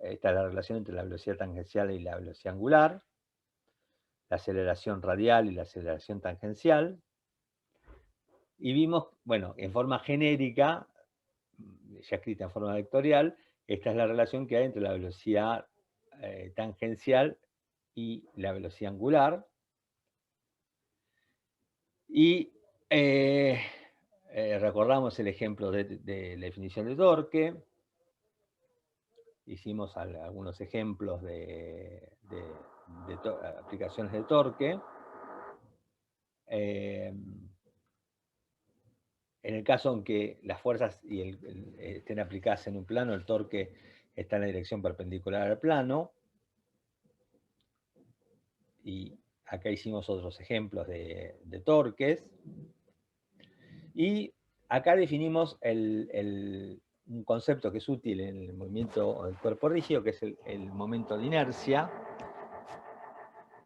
Esta es la relación entre la velocidad tangencial y la velocidad angular, la aceleración radial y la aceleración tangencial. Y vimos, bueno, en forma genérica, ya escrita en forma vectorial, esta es la relación que hay entre la velocidad tangencial y la velocidad angular. Y recordamos el ejemplo de la definición de torque. Hicimos algunos ejemplos de aplicaciones de torque. En el caso en que las fuerzas estén aplicadas en un plano, el torque está en la dirección perpendicular al plano. Y acá hicimos otros ejemplos de torques. Y acá definimos un concepto que es útil en el movimiento del cuerpo rígido, que es el momento de inercia,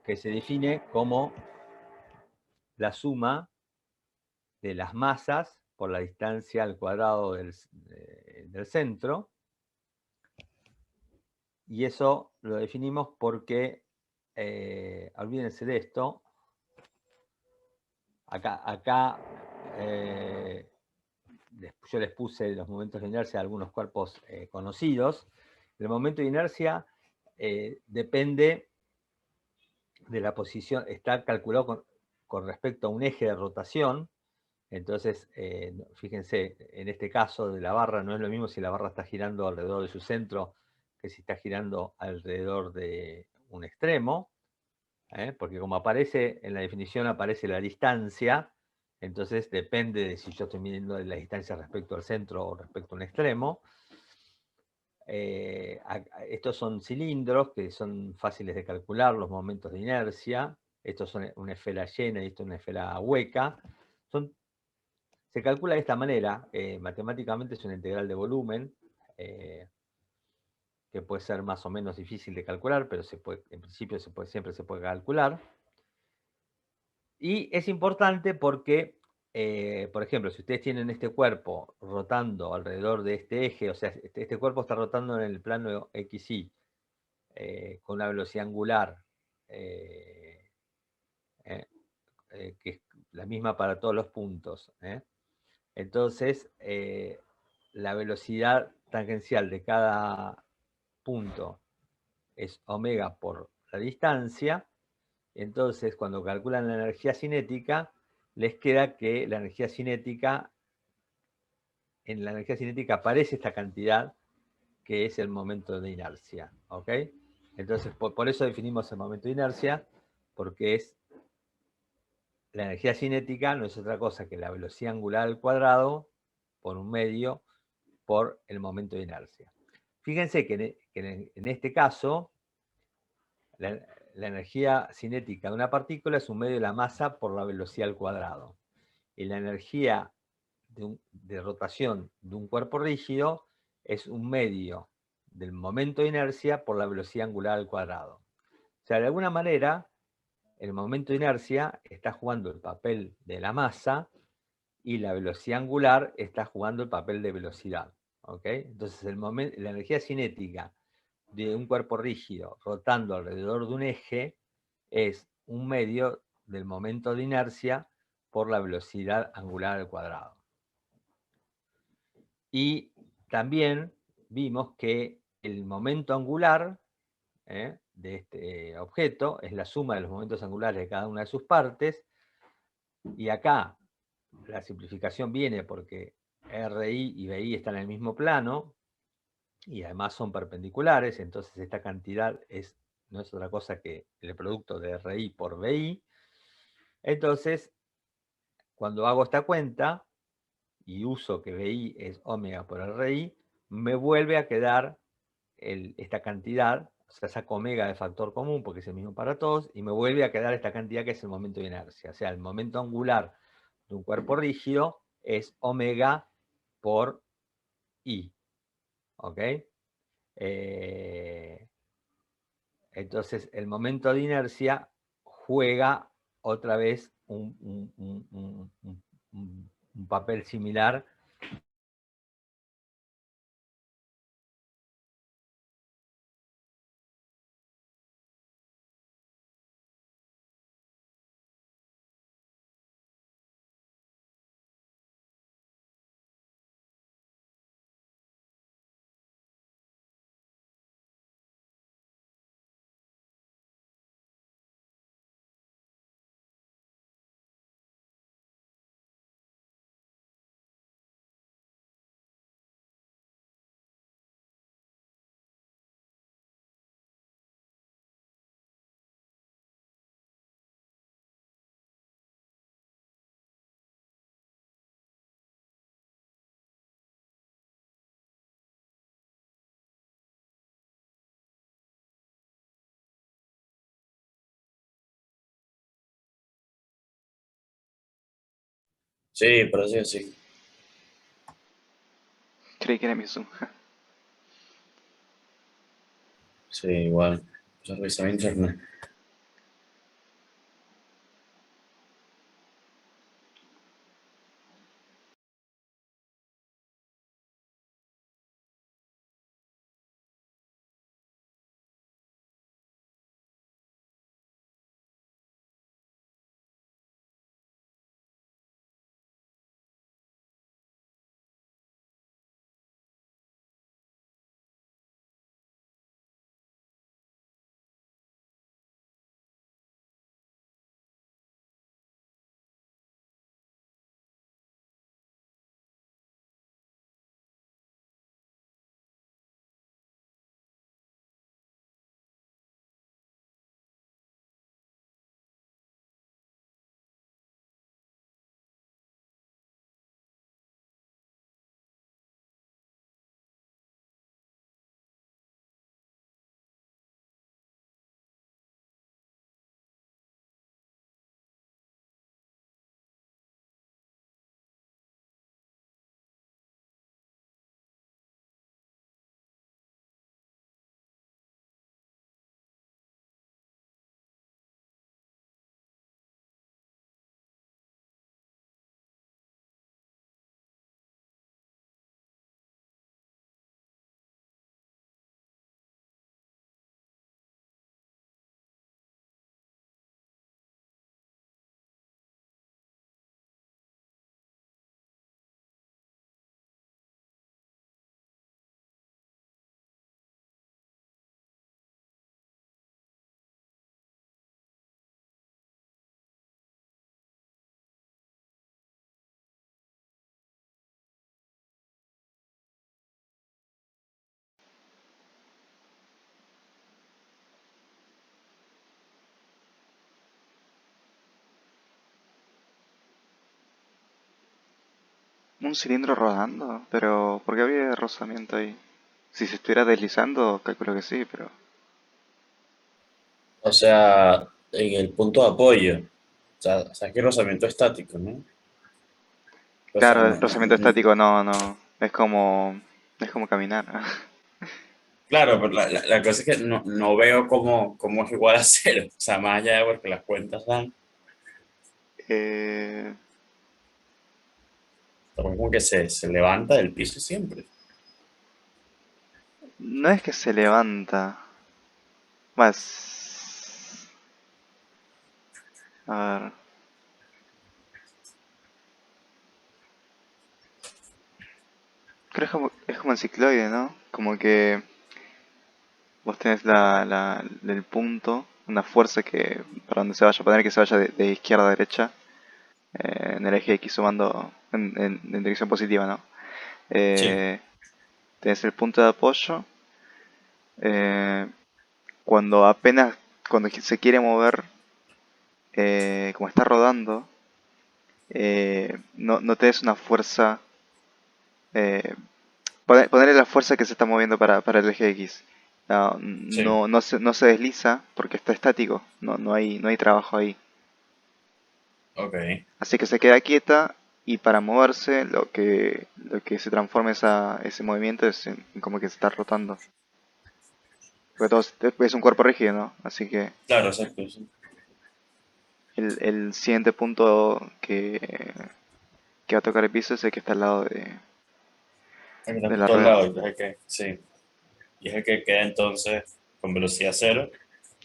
que se define como la suma de las masas por la distancia al cuadrado del centro. Y eso lo definimos porque, olvídense de esto, acá yo les puse los momentos de inercia de algunos cuerpos conocidos. El momento de inercia depende de la posición, está calculado con respecto a un eje de rotación. Entonces, fíjense, en este caso de la barra no es lo mismo si la barra está girando alrededor de su centro que si está girando alrededor de un extremo, porque como aparece en la definición, aparece la distancia, entonces depende de si yo estoy midiendo la distancia respecto al centro o respecto a un extremo. Estos son cilindros que son fáciles de calcular, los momentos de inercia. Estos son una esfera llena y esto es una esfera hueca. Se calcula de esta manera, matemáticamente es una integral de volumen, que puede ser más o menos difícil de calcular, pero en principio siempre se puede calcular. Y es importante porque, por ejemplo, si ustedes tienen este cuerpo rotando alrededor de este eje, o sea, este cuerpo está rotando en el plano XY, con una velocidad angular, que es la misma para todos los puntos. Entonces, la velocidad tangencial de cada punto es omega por la distancia. Entonces, cuando calculan la energía cinética, les queda que la energía cinética, en la energía cinética aparece esta cantidad que es el momento de inercia. ¿Ok? Entonces, por eso definimos el momento de inercia, porque es la energía cinética no es otra cosa que la velocidad angular al cuadrado por un medio por el momento de inercia. Fíjense que en este caso, la energía cinética de una partícula es un medio de la masa por la velocidad al cuadrado. Y la energía de rotación de un cuerpo rígido es un medio del momento de inercia por la velocidad angular al cuadrado. O sea, de alguna manera, el momento de inercia está jugando el papel de la masa y la velocidad angular está jugando el papel de velocidad. ¿Ok? Entonces, la energía cinética de un cuerpo rígido rotando alrededor de un eje es un medio del momento de inercia por la velocidad angular al cuadrado. Y también vimos que el momento angular de este objeto es la suma de los momentos angulares de cada una de sus partes. Y acá la simplificación viene porque RI y BI están en el mismo plano y además son perpendiculares, entonces esta cantidad no es otra cosa que el producto de RI por BI. Entonces, cuando hago esta cuenta y uso que BI es omega por RI, me vuelve a quedar esta cantidad, o sea, saco omega de factor común porque es el mismo para todos, y me vuelve a quedar esta cantidad que es el momento de inercia. O sea, el momento angular de un cuerpo rígido es omega por I. ¿Ok? Entonces, el momento de inercia juega otra vez un papel similar. Sí, parece que sí. Creí que era mi Zoom. Sí, igual. Yo revisaba internet. Un cilindro rodando, pero ¿por qué habría rozamiento ahí? Si se estuviera deslizando, calculo que sí, pero... O sea, en el punto de apoyo. O sea, aquí rozamiento estático, ¿no? O sea, Claro, el rozamiento estático no, es como caminar. claro, pero la cosa es que no veo cómo es igual a cero. O sea, más allá de porque las cuentas dan, Eh, como que se levanta del piso siempre. no es que se levanta, más, a ver, creo que es como el cicloide, ¿no? Como que vos tenés el punto, una fuerza que para donde se vaya, poner que se vaya de izquierda a derecha, en el eje X sumando en dirección positiva, ¿no? Sí, Eh, tenés el punto de apoyo, eh, cuando cuando se quiere mover, como está rodando, no tenés una fuerza, eh, ponerle la fuerza que se está moviendo para el eje X. No, sí, no se desliza porque está estático, no hay trabajo ahí. ok. Así que se queda quieta y para moverse lo que se transforma ese movimiento es en como que se está rotando. Porque todo es un cuerpo rígido, ¿no? Así que Claro, exacto. Sí. el siguiente punto que va a tocar el piso es el que está al lado Aquí está de la justo al rueda. lado, y es el que, sí. Y es el que queda entonces con velocidad cero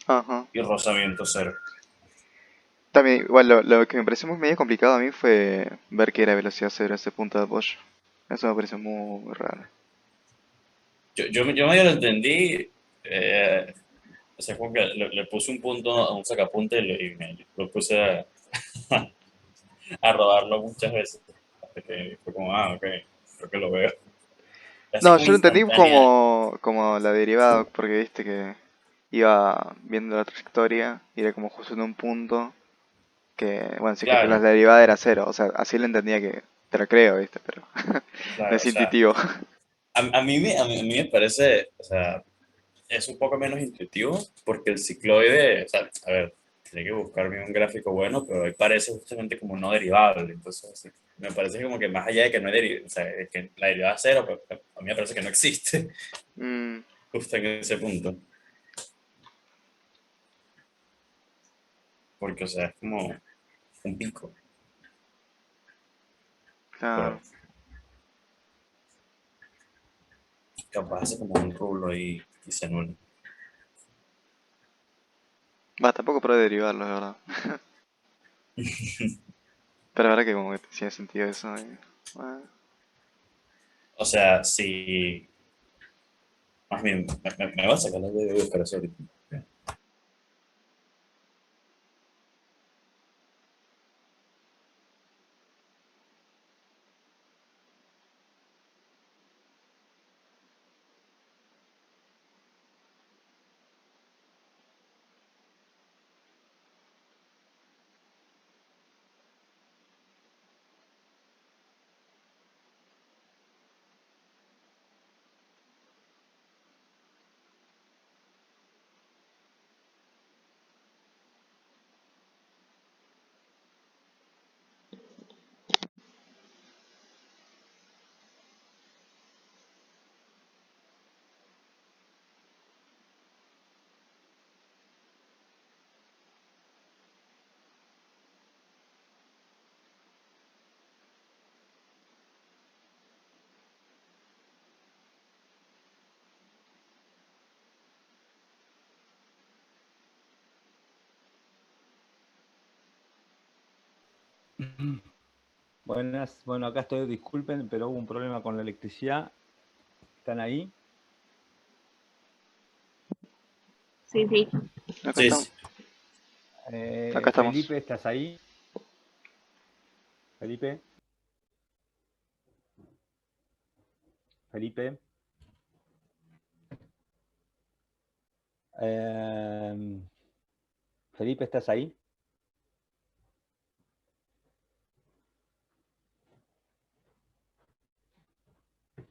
Ajá. y rozamiento cero. También, igual, lo que me pareció muy medio complicado a mí fue ver que era velocidad cero ese punto de apoyo. Eso me pareció muy raro. Yo medio lo entendí, o sea, como que le puse un punto a un sacapunta y me lo puse a rodarlo muchas veces. Hasta que fue como, ok, creo que lo veo. Así No, como yo lo entendí instantánea. como la derivada, porque viste que iba viendo la trayectoria y era como justo en un punto que, bueno, si es que la Claro, derivada era cero, o sea, así lo entendía que te lo creo, viste, pero no claro, es o sea, intuitivo. a mí me parece, o sea, es un poco menos intuitivo porque el cicloide, o sea, a ver, tiene que buscarme un gráfico bueno, pero ahí parece justamente como no derivable. Entonces, sí, me parece como que más allá de que no es o sea, de que la derivada es cero, pero a mí me parece que no existe Mm, justo en ese punto. Porque, o sea, es como un pico, claro. pero capaz hace como un rulo y se anula. Va, tampoco probé derivarlo, la verdad. Pero la verdad que como que tiene sentido eso. Bueno. O sea, si, más bien, me va a sacar la de buscar eso ahorita. Buenas, bueno, acá estoy, disculpen, pero hubo un problema con la electricidad. ¿Están ahí? Sí, sí. Acá Sí, estamos. sí. Acá estamos. Felipe, ¿estás ahí? Felipe, Felipe. Eh, Felipe, ¿estás ahí?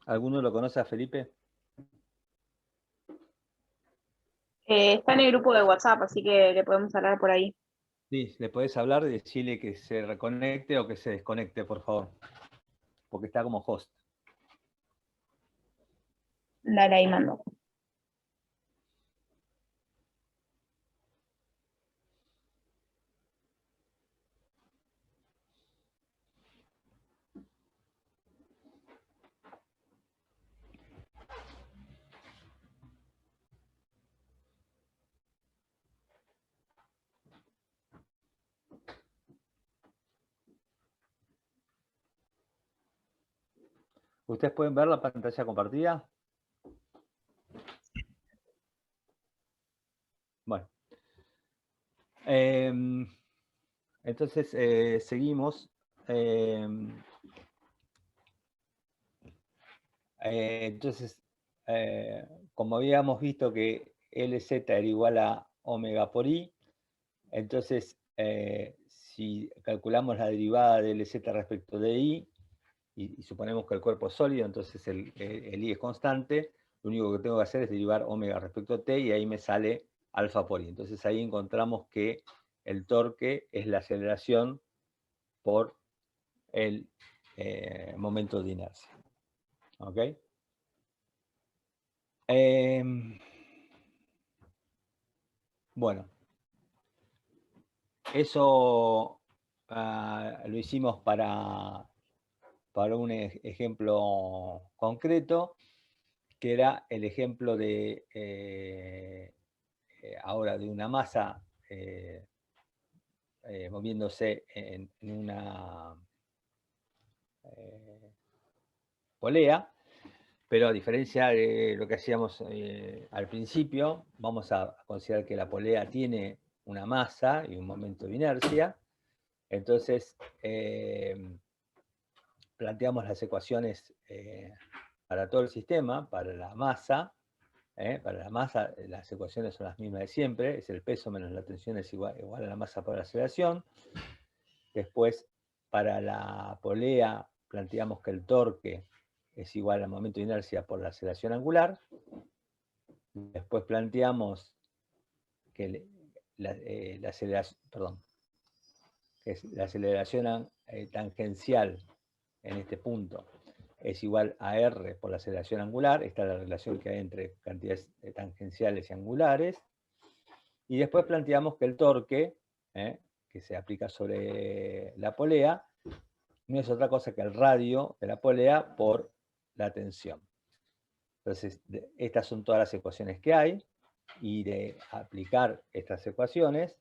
¿Alguno lo conoce a Felipe? Está en el grupo de WhatsApp, así que le podemos hablar por ahí. Sí, le podés hablar y decirle que se reconecte o que se desconecte, por favor, porque está como host. Dale, ahí mando. ¿Ustedes pueden ver la pantalla compartida? Bueno. Entonces, seguimos. Entonces, como habíamos visto que LZ era igual a omega por I, entonces, si calculamos la derivada de LZ respecto de I, y suponemos que el cuerpo es sólido, entonces el I es constante, lo único que tengo que hacer es derivar omega respecto a T, y ahí me sale alfa por I. Entonces ahí encontramos que el torque es la aceleración por el momento de inercia. ¿Ok? Bueno, eso lo hicimos para un ejemplo concreto, que era el ejemplo de ahora de una masa moviéndose en una polea, pero a diferencia de lo que hacíamos al principio, vamos a considerar que la polea tiene una masa y un momento de inercia. Entonces, planteamos las ecuaciones para todo el sistema, para la masa. Las ecuaciones son las mismas de siempre, es el peso menos la tensión es igual a la masa por la aceleración. Después, para la polea, planteamos que el torque es igual al momento de inercia por la aceleración angular. Después planteamos que la aceleración tangencial en este punto es igual a R por la aceleración angular. Esta es la relación que hay entre cantidades tangenciales y angulares. Y después planteamos que el torque, que se aplica sobre la polea, no es otra cosa que el radio de la polea por la tensión. Entonces, estas son todas las ecuaciones que hay, y de aplicar estas ecuaciones,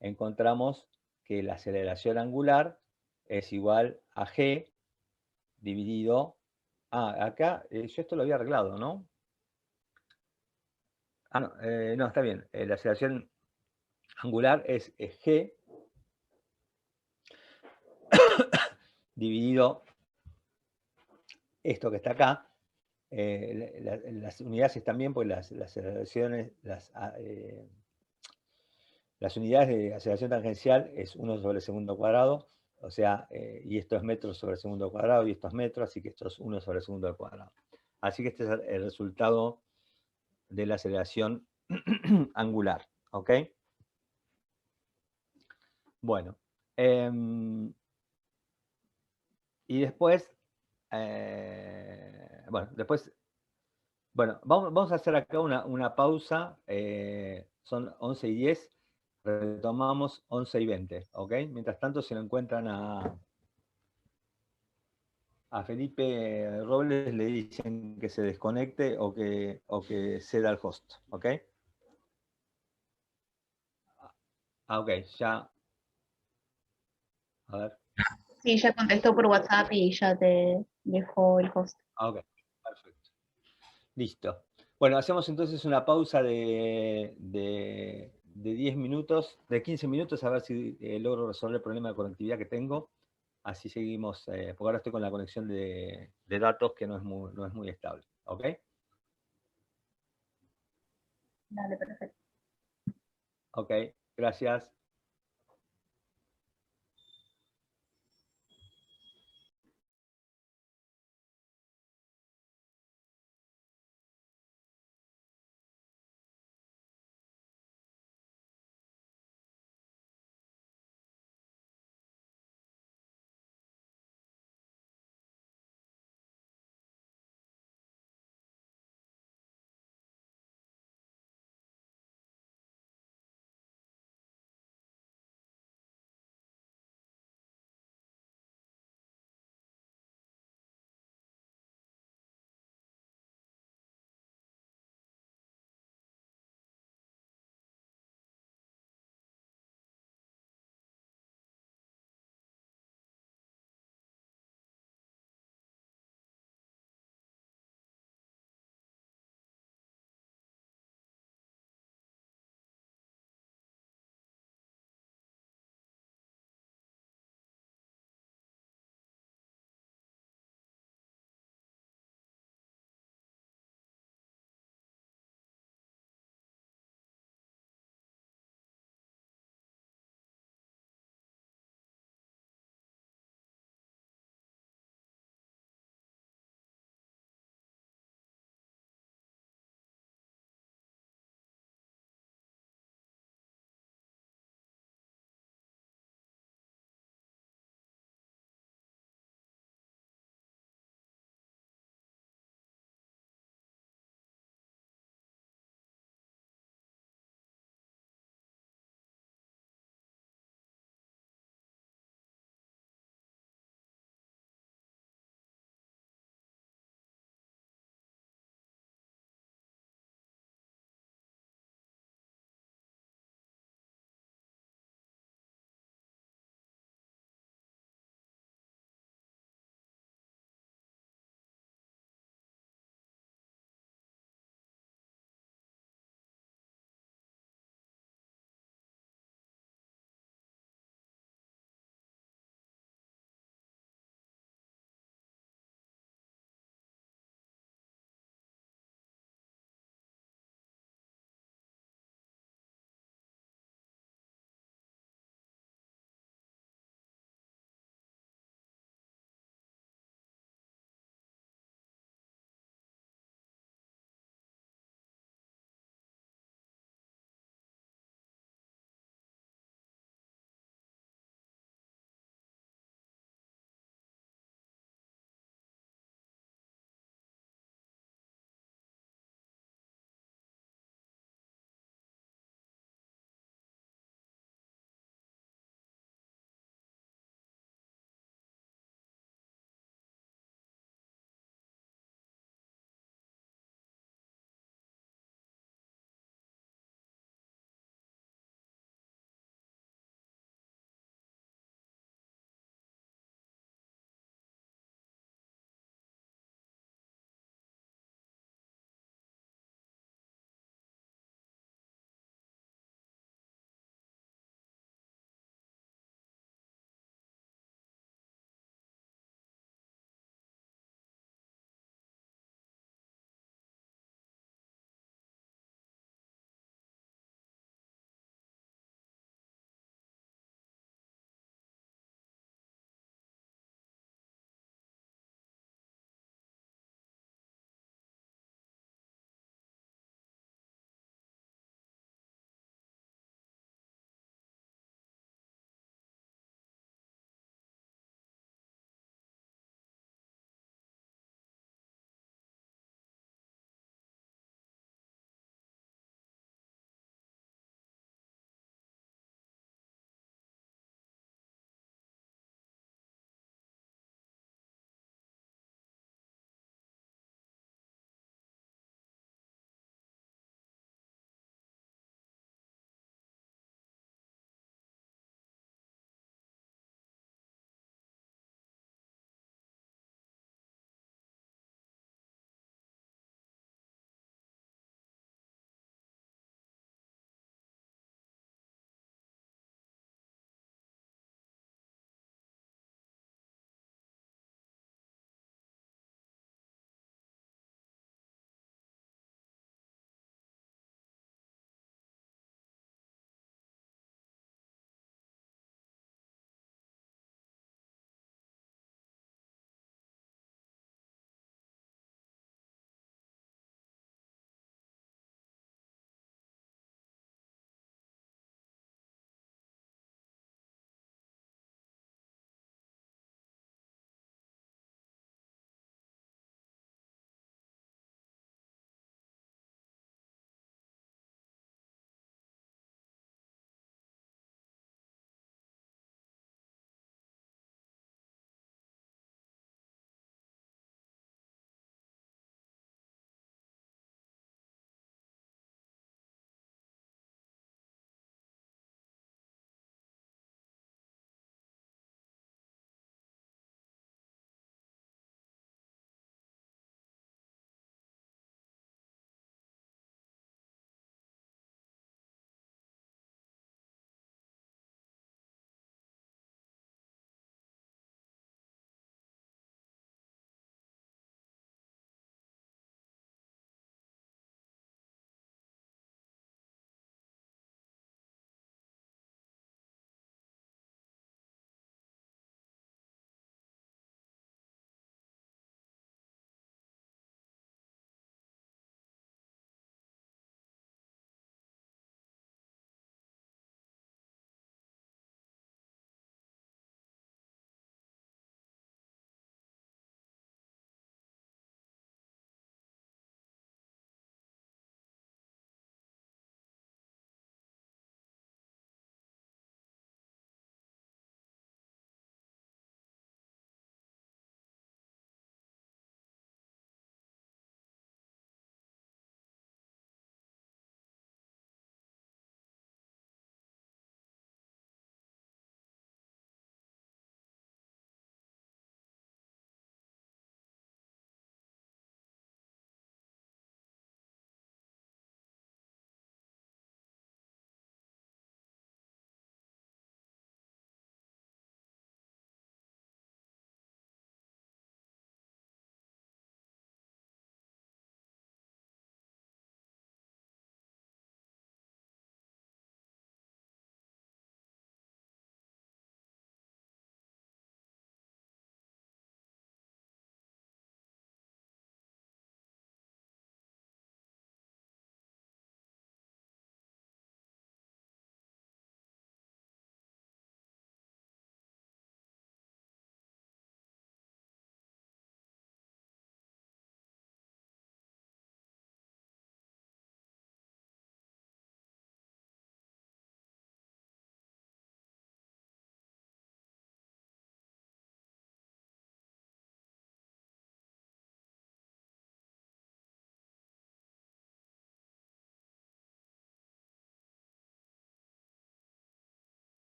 encontramos que la aceleración angular es igual a G dividido... acá, yo esto lo había arreglado, ¿no? No, está bien. La aceleración angular es G dividido esto que está acá. Las unidades están bien, pues las aceleraciones, las unidades de aceleración tangencial es 1 sobre el segundo cuadrado, o sea, y esto es metros sobre el segundo cuadrado, y esto es metro, así que esto es 1 sobre el segundo al cuadrado. Así que este es el resultado de la aceleración angular, ¿ok? Bueno, y después, vamos a hacer acá una pausa, son 11:10, retomamos 11:20, ¿ok? Mientras tanto, si lo encuentran a Felipe Robles, le dicen que se desconecte o que ceda al host, ¿ok? Ok, ya. A ver. Sí, ya contestó por WhatsApp y ya te dejó el host. Ok, perfecto. Listo. Bueno, hacemos entonces una pausa de 10 minutos, de 15 minutos, a ver si logro resolver el problema de conectividad que tengo. Así seguimos, porque ahora estoy con la conexión de datos que no es muy estable. ¿Ok? Dale, perfecto. Ok, gracias.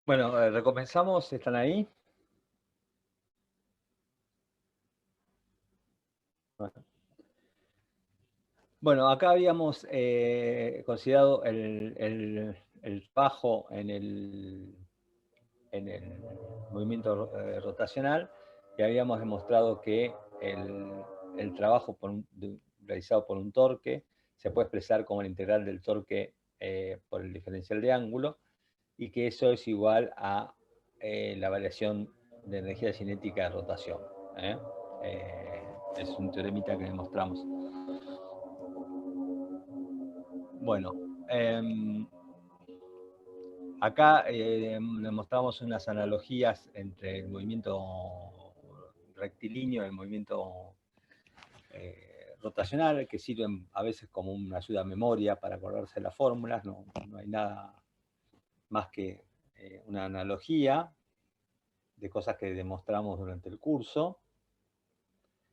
Bueno, recomenzamos, ¿están ahí? Bueno, acá habíamos considerado el trabajo en el movimiento rotacional, y habíamos demostrado que el trabajo realizado por un torque se puede expresar como la integral del torque por el diferencial de ángulo, y que eso es igual a la variación de energía cinética de rotación. Es un teoremita que demostramos. Bueno, acá demostramos unas analogías entre el movimiento rectilíneo y el movimiento rotacional, que sirven a veces como una ayuda a memoria para acordarse de las fórmulas. No hay nada más que una analogía de cosas que demostramos durante el curso.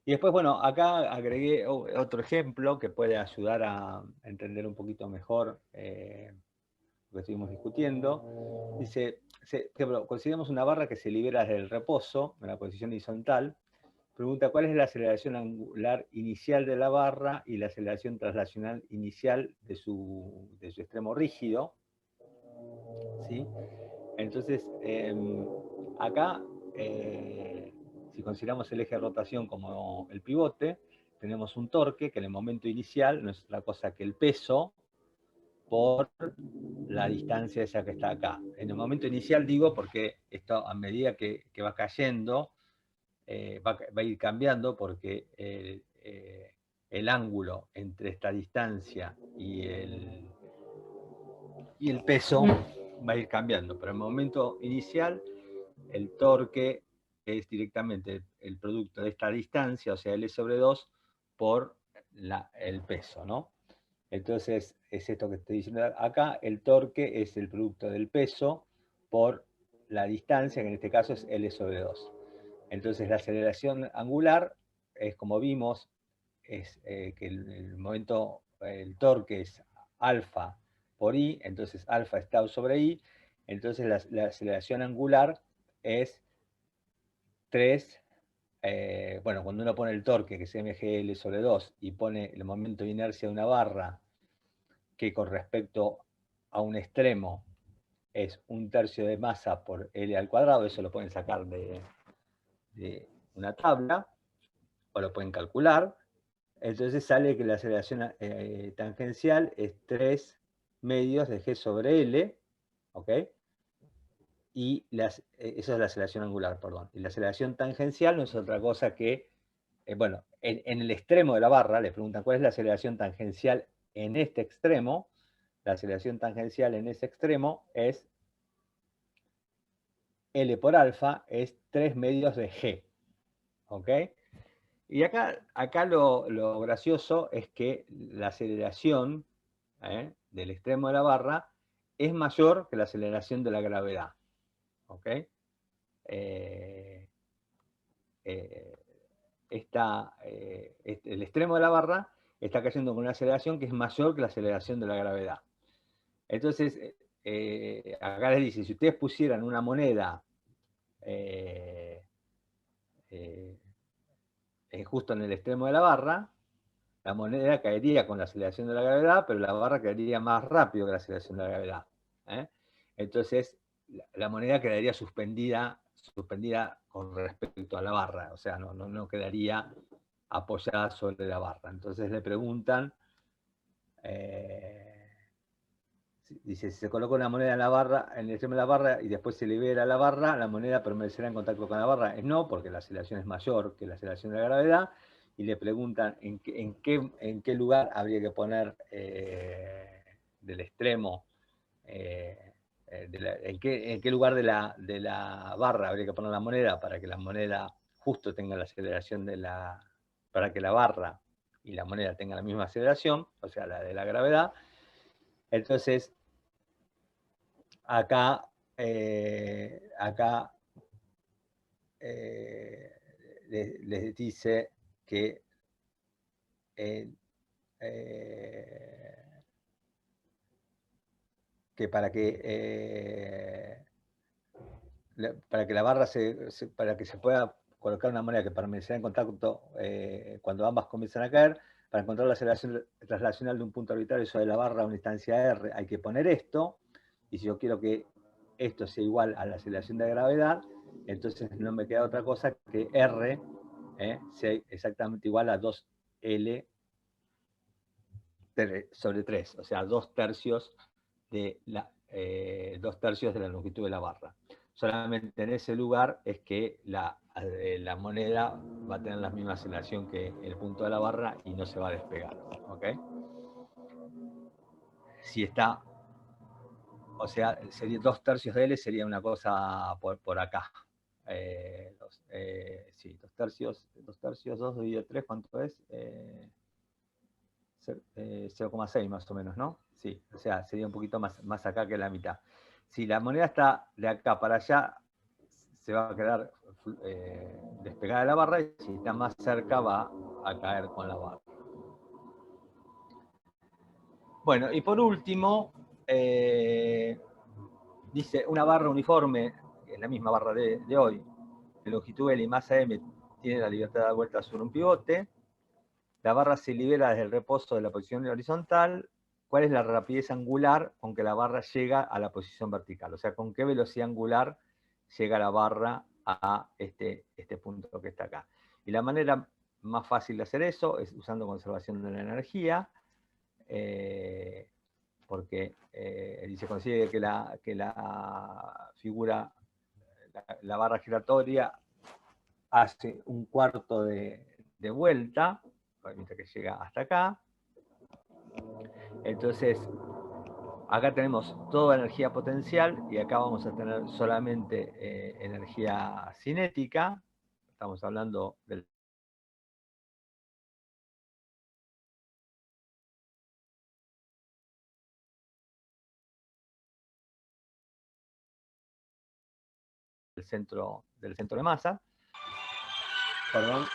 Y después, bueno, acá agregué otro ejemplo que puede ayudar a entender un poquito mejor lo que estuvimos discutiendo. Dice, consideramos una barra que se libera del reposo en la posición horizontal. Pregunta, ¿cuál es la aceleración angular inicial de la barra y la aceleración traslacional inicial de su extremo rígido? ¿Sí? Entonces, acá, si consideramos el eje de rotación como el pivote, tenemos un torque que en el momento inicial no es otra cosa que el peso por la distancia esa que está acá. En el momento inicial digo porque esto a medida que va cayendo, va a ir cambiando, porque el ángulo entre esta distancia y el peso va a ir cambiando. Pero en el momento inicial, el torque es directamente el producto de esta distancia, o sea, L sobre 2, por el peso, ¿no? Entonces, es esto que estoy diciendo acá, el torque es el producto del peso por la distancia, que en este caso es L sobre 2. Entonces, la aceleración angular es, como vimos, es que el torque es alfa por I, entonces alfa es tau sobre I, entonces la aceleración angular es 3, bueno, cuando uno pone el torque, que es mgl sobre 2, y pone el momento de inercia de una barra, que con respecto a un extremo es 1/3 de masa por L al cuadrado, eso lo pueden sacar de una tabla, o lo pueden calcular. Entonces sale que la aceleración tangencial es 3 medios de G sobre L, ¿ok? Y eso es la aceleración angular, perdón. Y la aceleración tangencial no es otra cosa que, bueno, en el extremo de la barra le preguntan cuál es la aceleración tangencial en este extremo. La aceleración tangencial en ese extremo es L por alfa, es 3 medios de G, ¿ok? Y acá lo gracioso es que la aceleración del extremo de la barra es mayor que la aceleración de la gravedad. ¿Ok? El extremo de la barra está cayendo con una aceleración que es mayor que la aceleración de la gravedad. Entonces, acá les dice, si ustedes pusieran una moneda justo en el extremo de la barra, la moneda caería con la aceleración de la gravedad, pero la barra caería más rápido que la aceleración de la gravedad. Entonces, la moneda quedaría suspendida con respecto a la barra, o sea, no quedaría apoyada sobre la barra. Entonces le preguntan, dice, si se coloca una moneda en el extremo de la barra y después se libera la barra, ¿la moneda permanecerá en contacto con la barra? Es no, porque la aceleración es mayor que la aceleración de la gravedad. Y le preguntan en qué lugar habría que poner del extremo, en qué lugar de la barra habría que poner la moneda para que la moneda justo tenga la aceleración para que la barra y la moneda tengan la misma aceleración, o sea, la de la gravedad. Entonces, acá les dice que para que para que la barra para que se pueda colocar una moneda que permanecerá en contacto cuando ambas comienzan a caer, para encontrar la aceleración traslacional de un punto arbitrario sobre la barra a una instancia R, hay que poner esto, y si yo quiero que esto sea igual a la aceleración de gravedad, entonces no me queda otra cosa que R sea exactamente igual a 2L sobre 3, o sea, 2/3 de la longitud de la barra. Solamente en ese lugar es que la moneda va a tener la misma aceleración que el punto de la barra y no se va a despegar. ¿Ok? Si está, o sea, sería 2/3 de L sería una cosa por acá. Sí, 2/3, 2 dividido 3, ¿cuánto es? 0,6 más o menos, ¿no? Sí, o sea, sería un poquito más acá que la mitad. Si la moneda está de acá para allá, se va a quedar despegada de la barra, y si está más cerca va a caer con la barra. Bueno, y por último, dice una barra uniforme, que es la misma barra de hoy, de longitud L y masa M, tiene la libertad de dar vueltas sobre un pivote. La barra se libera desde el reposo de la posición horizontal. ¿Cuál es la rapidez angular con que la barra llega a la posición vertical? O sea, ¿con qué velocidad angular llega la barra a este punto que está acá? Y la manera más fácil de hacer eso es usando conservación de la energía, porque se consigue que la figura, la barra giratoria, hace un cuarto de vuelta, mientras que llega hasta acá. Entonces, acá tenemos toda energía potencial y acá vamos a tener solamente energía cinética. Estamos hablando del centro de masa. Perdón.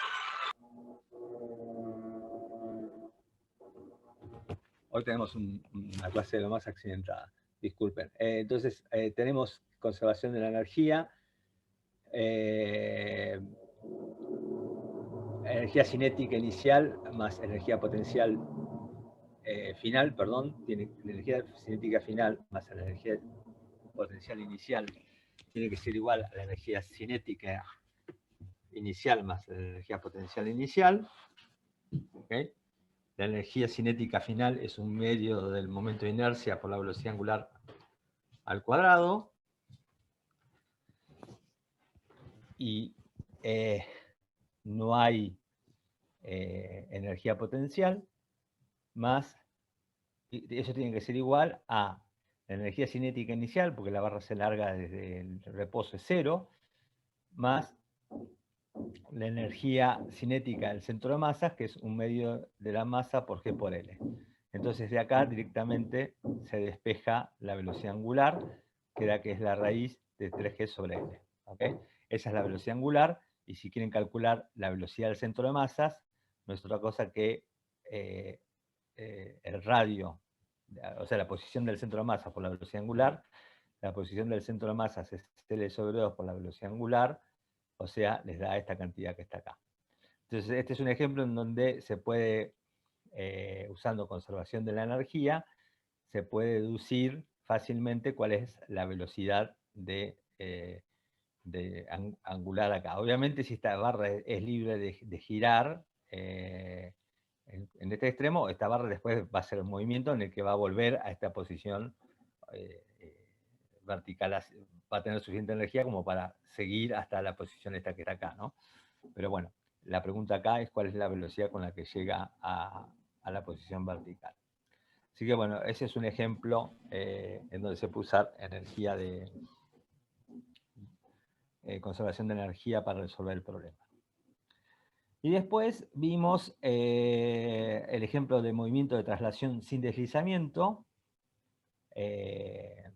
Hoy tenemos una clase de lo más accidentada, disculpen. Entonces, tenemos conservación de la energía, energía cinética inicial más energía potencial final, perdón, tiene la energía cinética final más la energía potencial inicial, tiene que ser igual a la energía cinética inicial más la energía potencial inicial. ¿Okay? La energía cinética final es un medio del momento de inercia por la velocidad angular al cuadrado. Y no hay energía potencial más, eso tiene que ser igual a la energía cinética inicial, porque la barra se larga desde el reposo es 0, más la energía cinética del centro de masas, que es un medio de la masa por G por L. Entonces de acá directamente se despeja la velocidad angular, que es la raíz de 3G sobre L. ¿Okay? Esa es la velocidad angular, y si quieren calcular la velocidad del centro de masas, no es otra cosa que el radio, o sea, la posición del centro de masas por la velocidad angular. La posición del centro de masas es L sobre 2 por la velocidad angular, o sea, les da esta cantidad que está acá. Entonces, este es un ejemplo en donde se puede, usando conservación de la energía, se puede deducir fácilmente cuál es la velocidad angular acá. Obviamente, si esta barra es libre de girar, en este extremo, esta barra después va a ser un movimiento en el que va a volver a esta posición vertical, va a tener suficiente energía como para seguir hasta la posición esta que está acá, ¿no? Pero bueno, la pregunta acá es cuál es la velocidad con la que llega a la posición vertical. Así que bueno, ese es un ejemplo en donde se puede usar energía de conservación de energía para resolver el problema. Y después vimos el ejemplo de movimiento de traslación sin deslizamiento, que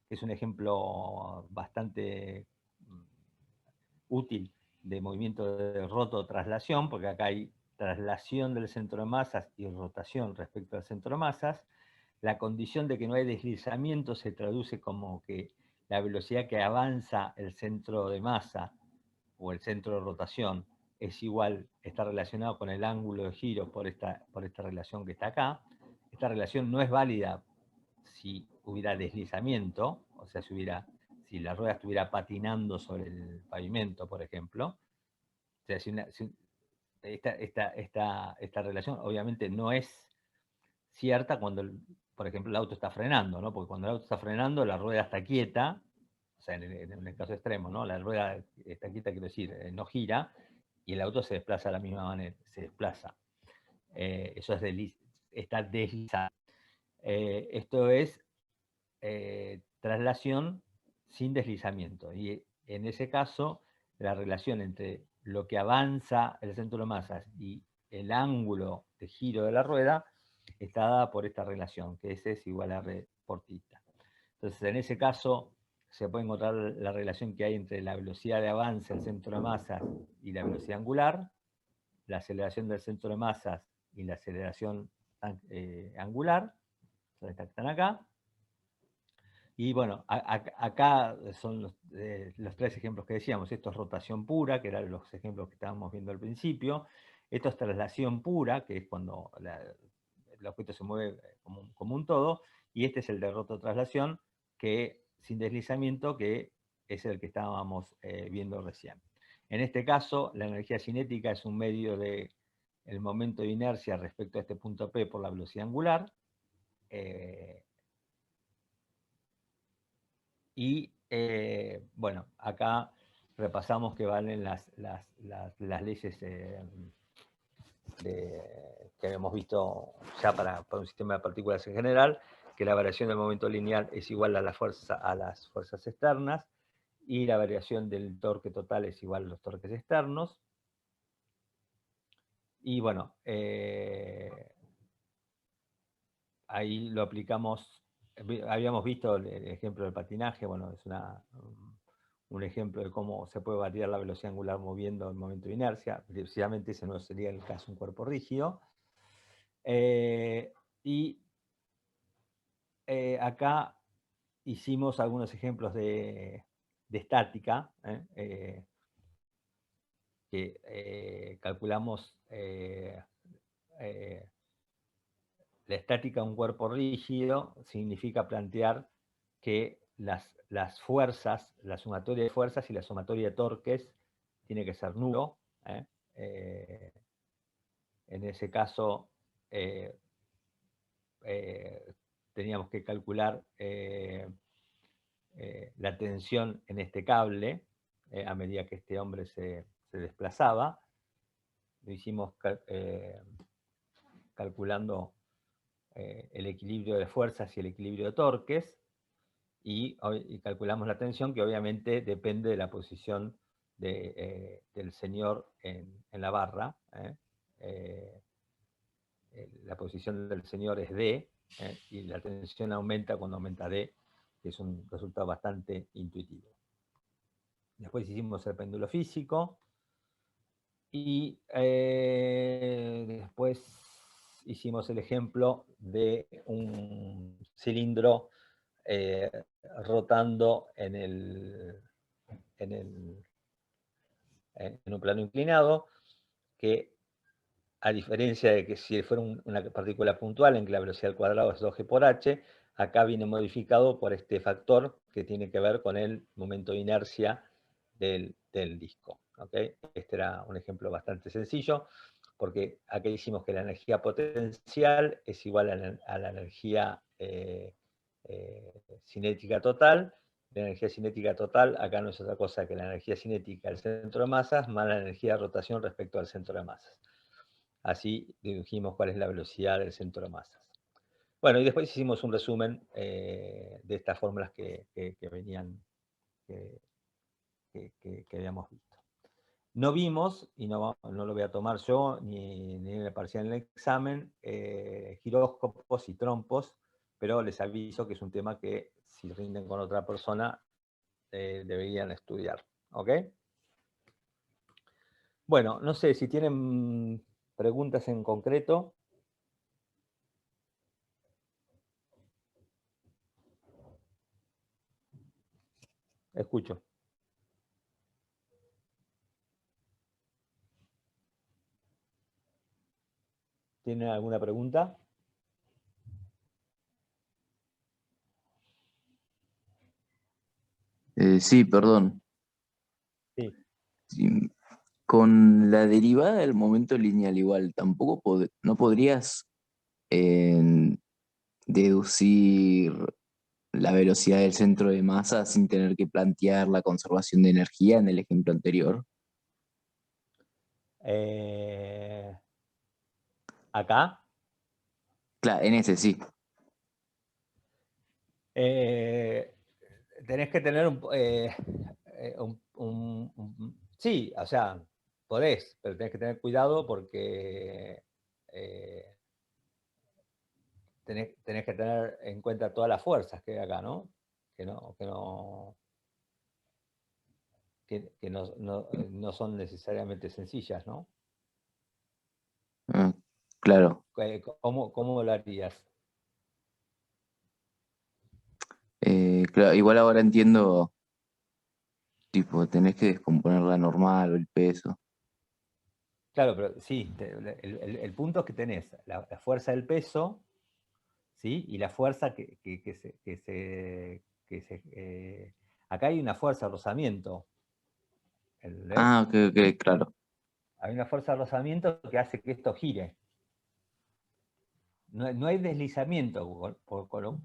es un ejemplo bastante útil de movimiento de rototraslación, porque acá hay traslación del centro de masas y rotación respecto al centro de masas. La condición de que no hay deslizamiento se traduce como que la velocidad que avanza el centro de masa o el centro de rotación es igual, está relacionado con el ángulo de giro por esta relación que está acá. Esta relación no es válida si hubiera deslizamiento, o sea, si la rueda estuviera patinando sobre el pavimento, por ejemplo. O sea, esta relación obviamente no es cierta cuando, por ejemplo, el auto está frenando, ¿no? Porque cuando el auto está frenando, la rueda está quieta, o sea, en el caso extremo, ¿no? La rueda está quieta, quiero decir, no gira, y el auto se desplaza de la misma manera, se desplaza. Eso está deslizado. Esto es traslación sin deslizamiento. Y en ese caso, la relación entre lo que avanza el centro de masas y el ángulo de giro de la rueda está dada por esta relación, que S es igual a R por θ. Entonces, en ese caso, se puede encontrar la relación que hay entre la velocidad de avance del centro de masas y la velocidad angular, la aceleración del centro de masas y la aceleración angular, son estas que están acá. Y bueno, acá son los tres ejemplos que decíamos. Esto es rotación pura, que eran los ejemplos que estábamos viendo al principio. Esto es traslación pura, que es cuando el objeto se mueve como un todo. Y este es el de rototraslación, que sin deslizamiento, que es el que estábamos viendo recién. En este caso, la energía cinética es un medio del momento de inercia respecto a este punto P por la velocidad angular. Y bueno, acá repasamos que valen las leyes que habíamos visto ya para un sistema de partículas en general, que la variación del momento lineal es igual a las fuerzas externas, y la variación del torque total es igual a los torques externos. Y bueno, ahí lo aplicamos. Habíamos visto el ejemplo del patinaje, bueno, es un ejemplo de cómo se puede variar la velocidad angular moviendo el momento de inercia. Precisamente ese no sería el caso de un cuerpo rígido. Y acá hicimos algunos ejemplos de estática, que calculamos la estática de un cuerpo rígido. Significa plantear que las fuerzas, la sumatoria de fuerzas y la sumatoria de torques tiene que ser nulo. En ese caso, teníamos que calcular la tensión en este cable a medida que este hombre se desplazaba. Lo hicimos calculando el equilibrio de fuerzas y el equilibrio de torques, y calculamos la tensión, que obviamente depende de la posición del señor en la barra. La posición del señor es D, y la tensión aumenta cuando aumenta D, que es un resultado bastante intuitivo. Después hicimos el péndulo físico, y después hicimos el ejemplo de un cilindro rotando en un plano inclinado, que a diferencia de que si fuera una partícula puntual en que la velocidad al cuadrado es 2g por h, acá viene modificado por este factor que tiene que ver con el momento de inercia del disco. ¿Okay? Este era un ejemplo bastante sencillo, porque acá hicimos que la energía potencial es igual a la energía cinética total. La energía cinética total acá no es otra cosa que la energía cinética del centro de masas más la energía de rotación respecto al centro de masas. Así dedujimos cuál es la velocidad del centro de masas. Bueno, y después hicimos un resumen de estas fórmulas que venían, que habíamos visto. No vimos, y no lo voy a tomar yo, ni en el parcial en el examen, giróscopos y trompos, pero les aviso que es un tema que, si rinden con otra persona, deberían estudiar. ¿Ok? Bueno, no sé si tienen preguntas en concreto. Escucho. ¿Tienen alguna pregunta? Sí, perdón. Sí. Sí, con la derivada del momento lineal igual, tampoco no podrías deducir la velocidad del centro de masa sin tener que plantear la conservación de energía en el ejemplo anterior. Acá. Claro, en ese sí. Tenés que tener sí, o sea, podés, pero tenés que tener cuidado porque tenés que tener en cuenta todas las fuerzas que hay acá, ¿no? Que no son necesariamente sencillas, ¿no? Ah, claro. ¿Cómo lo harías? Claro, igual ahora entiendo, tipo, tenés que descomponer la normal o el peso. Claro, pero sí, el punto es que tenés la fuerza del peso, ¿sí? Y la fuerza acá hay una fuerza de rozamiento, ¿entendés? Ah, ok, ok, claro. Hay una fuerza de rozamiento que hace que esto gire. No hay deslizamiento, con lo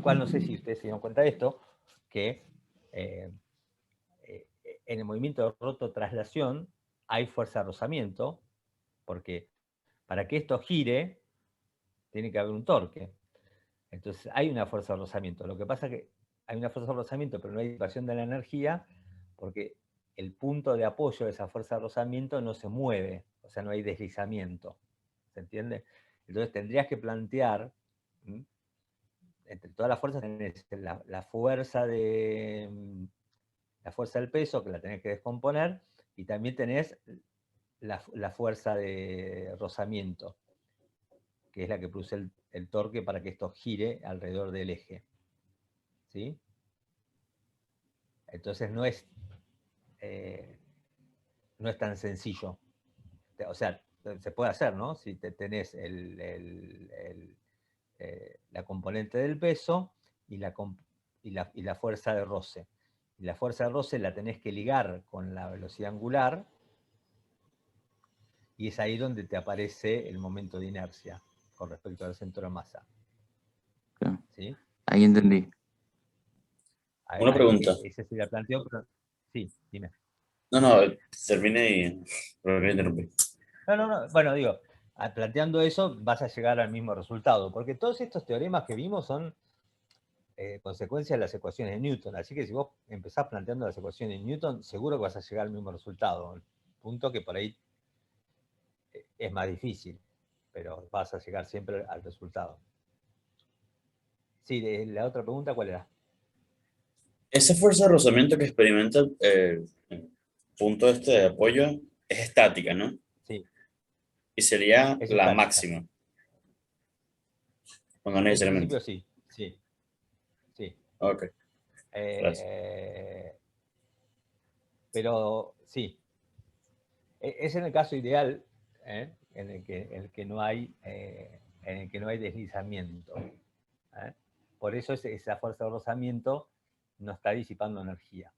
cual no sé si ustedes se dieron cuenta de esto, que eh, en el movimiento de rototraslación hay fuerza de rozamiento, porque para que esto gire tiene que haber un torque. Entonces hay una fuerza de rozamiento. Lo que pasa es que hay una fuerza de rozamiento, pero no hay disipación de la energía, porque el punto de apoyo de esa fuerza de rozamiento no se mueve, o sea, no hay deslizamiento. ¿Se entiende? Entonces tendrías que plantear, entre todas las fuerzas tenés la fuerza la fuerza del peso, que la tenés que descomponer, y también tenés la fuerza de rozamiento, que es la que produce el torque para que esto gire alrededor del eje. ¿Sí? Entonces no es tan sencillo. O sea, se puede hacer, ¿no? Si tenés la componente del peso y la fuerza de roce. Y la fuerza de roce la tenés que ligar con la velocidad angular, y es ahí donde te aparece el momento de inercia con respecto al centro de masa. Claro. ¿Sí? Ahí entendí. Una pregunta. Ese sería el planteo, pero sí, dime. No, termine y... pero me interrumpí. No. Bueno, digo, planteando eso vas a llegar al mismo resultado, porque todos estos teoremas que vimos son consecuencias de las ecuaciones de Newton. Así que si vos empezás planteando las ecuaciones de Newton, seguro que vas a llegar al mismo resultado. El punto que por ahí es más difícil, pero vas a llegar siempre al resultado. Sí, la otra pregunta, ¿cuál era? Esa fuerza de rozamiento que experimenta el punto este de apoyo es estática, ¿no? Sí, Y sería es la estática. máxima, o no En necesariamente. principio sí. Ok, gracias. Pero sí, es en el caso ideal, en el que no hay deslizamiento. Por eso esa fuerza de rozamiento no está disipando energía.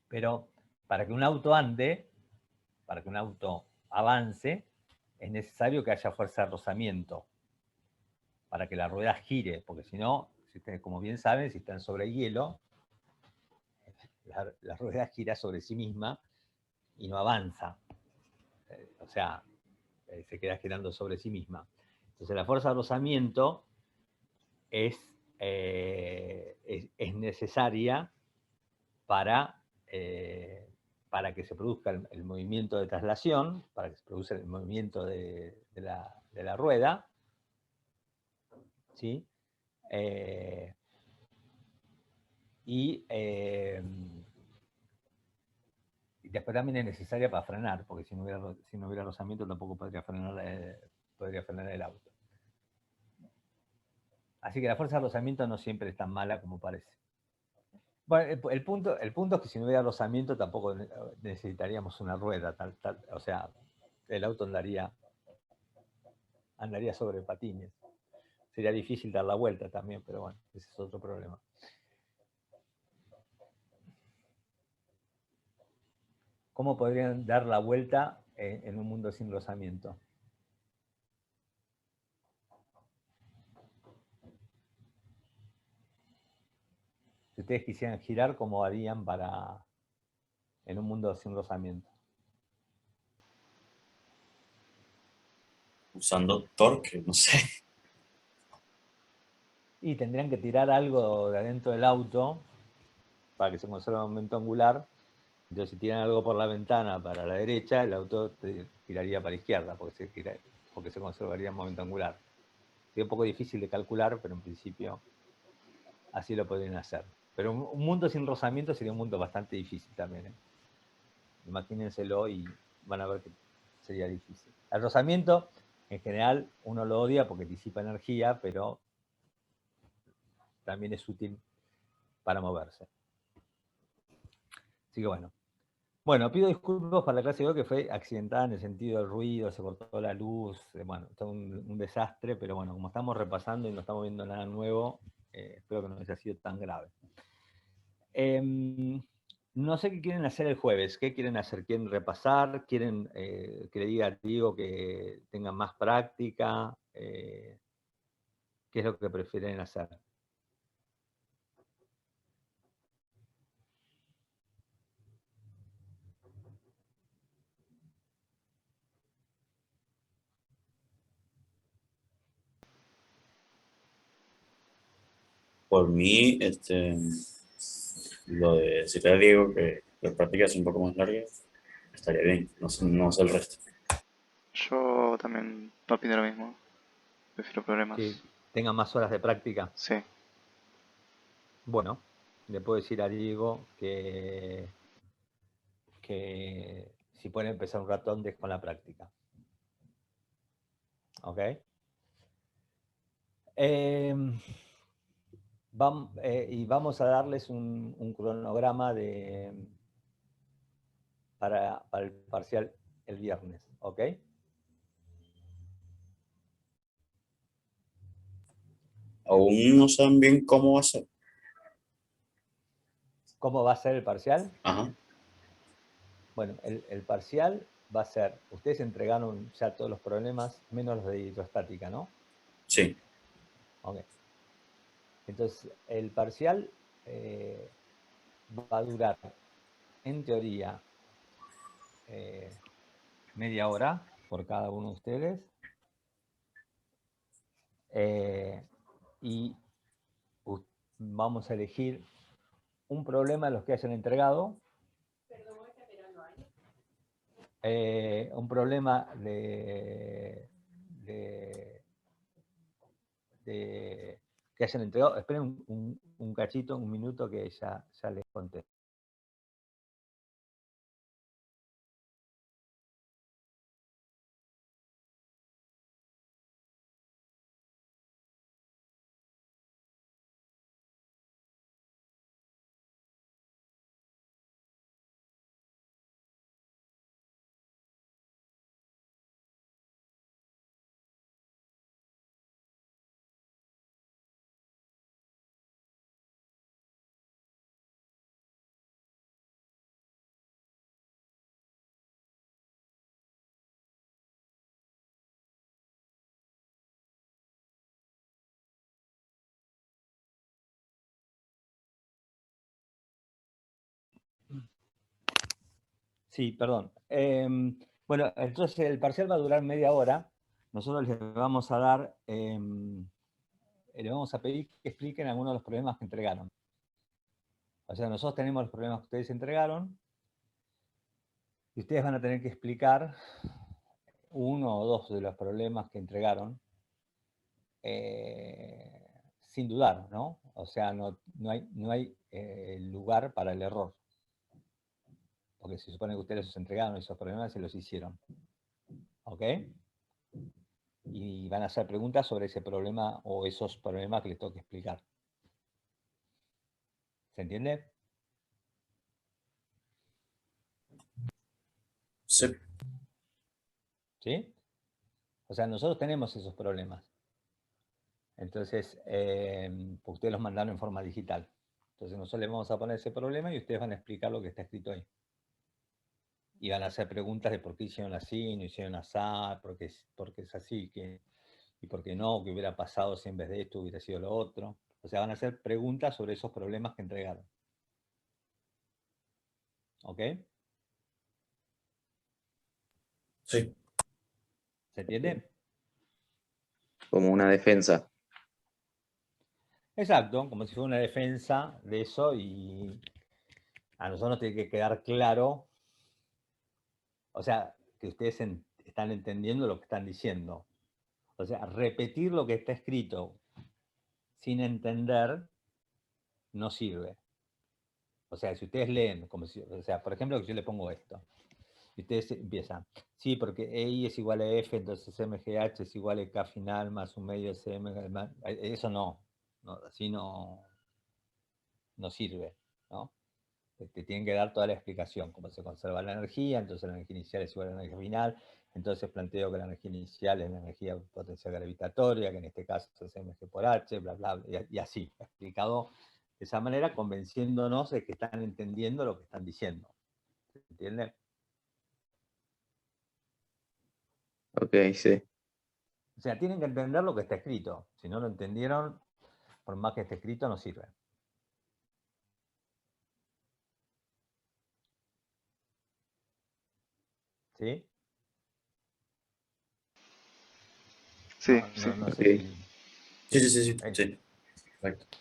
Pero para que un auto ande, para que un auto avance, es necesario que haya fuerza de rozamiento para que la rueda gire, porque si no, como bien saben, si están sobre hielo, la rueda gira sobre sí misma y no avanza. O sea, se queda girando sobre sí misma. Entonces la fuerza de rozamiento es necesaria para, para que se produzca el movimiento de traslación, para que se produzca el movimiento de la rueda, ¿sí? Y después también es necesaria para frenar, porque si no hubiera rozamiento tampoco podría frenar el auto. Así que la fuerza de rozamiento no siempre es tan mala como parece. Bueno, el punto es que si no hubiera rozamiento tampoco necesitaríamos una rueda, o sea, el auto andaría sobre patines. Sería difícil dar la vuelta también, pero bueno, ese es otro problema. ¿Cómo podrían dar la vuelta en un mundo sin rozamiento? Si ustedes quisieran girar, ¿cómo harían en un mundo sin rozamiento? Usando torque, no sé. Y tendrían que tirar algo de adentro del auto para que se conserve un momento angular. Entonces, si tiran algo por la ventana para la derecha, el auto tiraría para la izquierda, porque se conservaría en momento angular. Es un poco difícil de calcular, pero en principio así lo podrían hacer. Pero un mundo sin rozamiento sería un mundo bastante difícil también, ¿eh? Imagínenselo y van a ver que sería difícil. El rozamiento, en general, uno lo odia porque disipa energía, pero también es útil para moverse. Así que bueno. Bueno, pido disculpas para la clase de hoy que fue accidentada en el sentido del ruido, se cortó la luz, bueno, todo un desastre, pero bueno, como estamos repasando y no estamos viendo nada nuevo, espero que no haya sido tan grave. No sé qué quieren hacer el jueves, ¿qué quieren hacer? ¿Quieren repasar? ¿Quieren que le diga a Diego que tengan más práctica? ¿Qué es lo que prefieren hacer? Por mí, lo de decirle a Diego que la práctica es un poco más larga, estaría bien, no sé el resto. Yo también opino lo mismo. Prefiero problemas. Que tengan más horas de práctica. Sí. Bueno, le puedo decir a Diego que si puede empezar un rato antes con la práctica. ¿Ok? Y vamos a darles un cronograma para el parcial el viernes. ¿Ok? Aún no saben bien cómo va a ser. ¿Cómo va a ser el parcial? Ajá, Bueno, el parcial va a ser, ustedes entregaron ya todos los problemas, menos los de hidrostática, ¿no? sí. Ok. Entonces, el parcial va a durar, en teoría, media hora por cada uno de ustedes. Y vamos a elegir un problema de los que hayan entregado. Un problema que hayan entregado. Esperen un cachito, un minuto, que ya les conté. Sí, perdón. Bueno, entonces el parcial va a durar media hora. Nosotros les vamos a dar, le vamos a pedir que expliquen algunos de los problemas que entregaron. O sea, nosotros tenemos los problemas que ustedes entregaron y ustedes van a tener que explicar uno o dos de los problemas que entregaron sin dudar, ¿no? O sea, no hay lugar para el error. Porque se supone que ustedes los entregaron esos problemas y se los hicieron. ¿Ok? y van a hacer preguntas sobre ese problema o esos problemas que les tengo que explicar. ¿Se entiende? Sí. ¿Sí? O sea, nosotros tenemos esos problemas. Entonces, pues ustedes los mandaron en forma digital. Entonces nosotros les vamos a poner ese problema y ustedes van a explicar lo que está escrito ahí. Y van a hacer preguntas de por qué hicieron así, no hicieron así, por qué es así, y por qué no, qué hubiera pasado si en vez de esto hubiera sido lo otro. O sea, van a hacer preguntas sobre esos problemas que entregaron. ¿Ok? Sí. ¿Se entiende? Como una defensa. Exacto, como si fuera una defensa de eso y a nosotros nos tiene que quedar claro, o sea, que ustedes están entendiendo lo que están diciendo. O sea, repetir lo que está escrito sin entender no sirve. O sea, si ustedes leen, como si, o sea, por ejemplo, que yo le pongo esto, y ustedes empiezan, sí, porque EI es igual a F, entonces MGH es igual a K final más un medio SM, eso no, así no sirve, ¿no? Te tienen que dar toda la explicación, cómo se conserva la energía, entonces la energía inicial es igual a la energía final, entonces planteo que la energía inicial es la energía potencial gravitatoria, que en este caso es mg por h, bla, bla, bla, y así, explicado de esa manera, convenciéndonos de que están entendiendo lo que están diciendo. ¿Se entiende? Ok, sí. O sea, tienen que entender lo que está escrito. Si no lo entendieron, por más que esté escrito, no sirve. ¿Sí? Sí, No, sí. no Ok. sé si... Sí, sí, sí, sí. Es, Sí. Perfecto.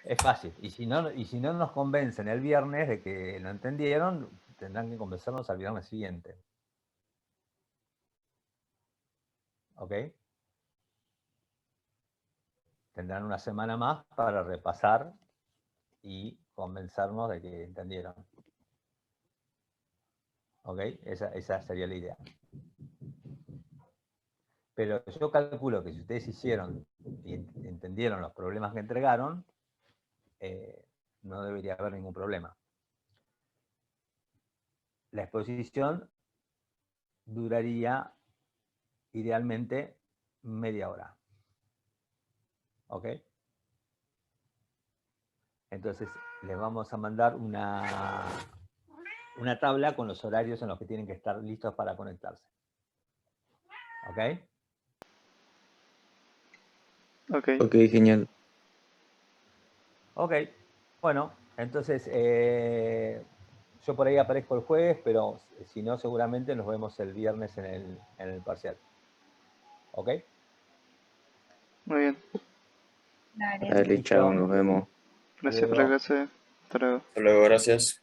es fácil. Y si no nos convencen el viernes de que lo entendieron, tendrán que convencernos al viernes siguiente. ¿Ok? Tendrán una semana más para repasar y convencernos de que entendieron. ¿Ok? Esa sería la idea. Pero yo calculo que si ustedes hicieron y entendieron los problemas que entregaron, no debería haber ningún problema. La exposición duraría idealmente media hora. ¿Ok? Entonces les vamos a mandar una tabla con los horarios en los que tienen que estar listos para conectarse. ¿Ok? Ok. Ok, genial. Ok. Bueno, entonces yo por ahí aparezco el jueves, pero si no, seguramente nos vemos el viernes en el parcial. ¿Ok? Muy bien. Dale. Dale, chao, Listo. nos vemos. Gracias por la clase. Hasta luego. Hasta luego, gracias.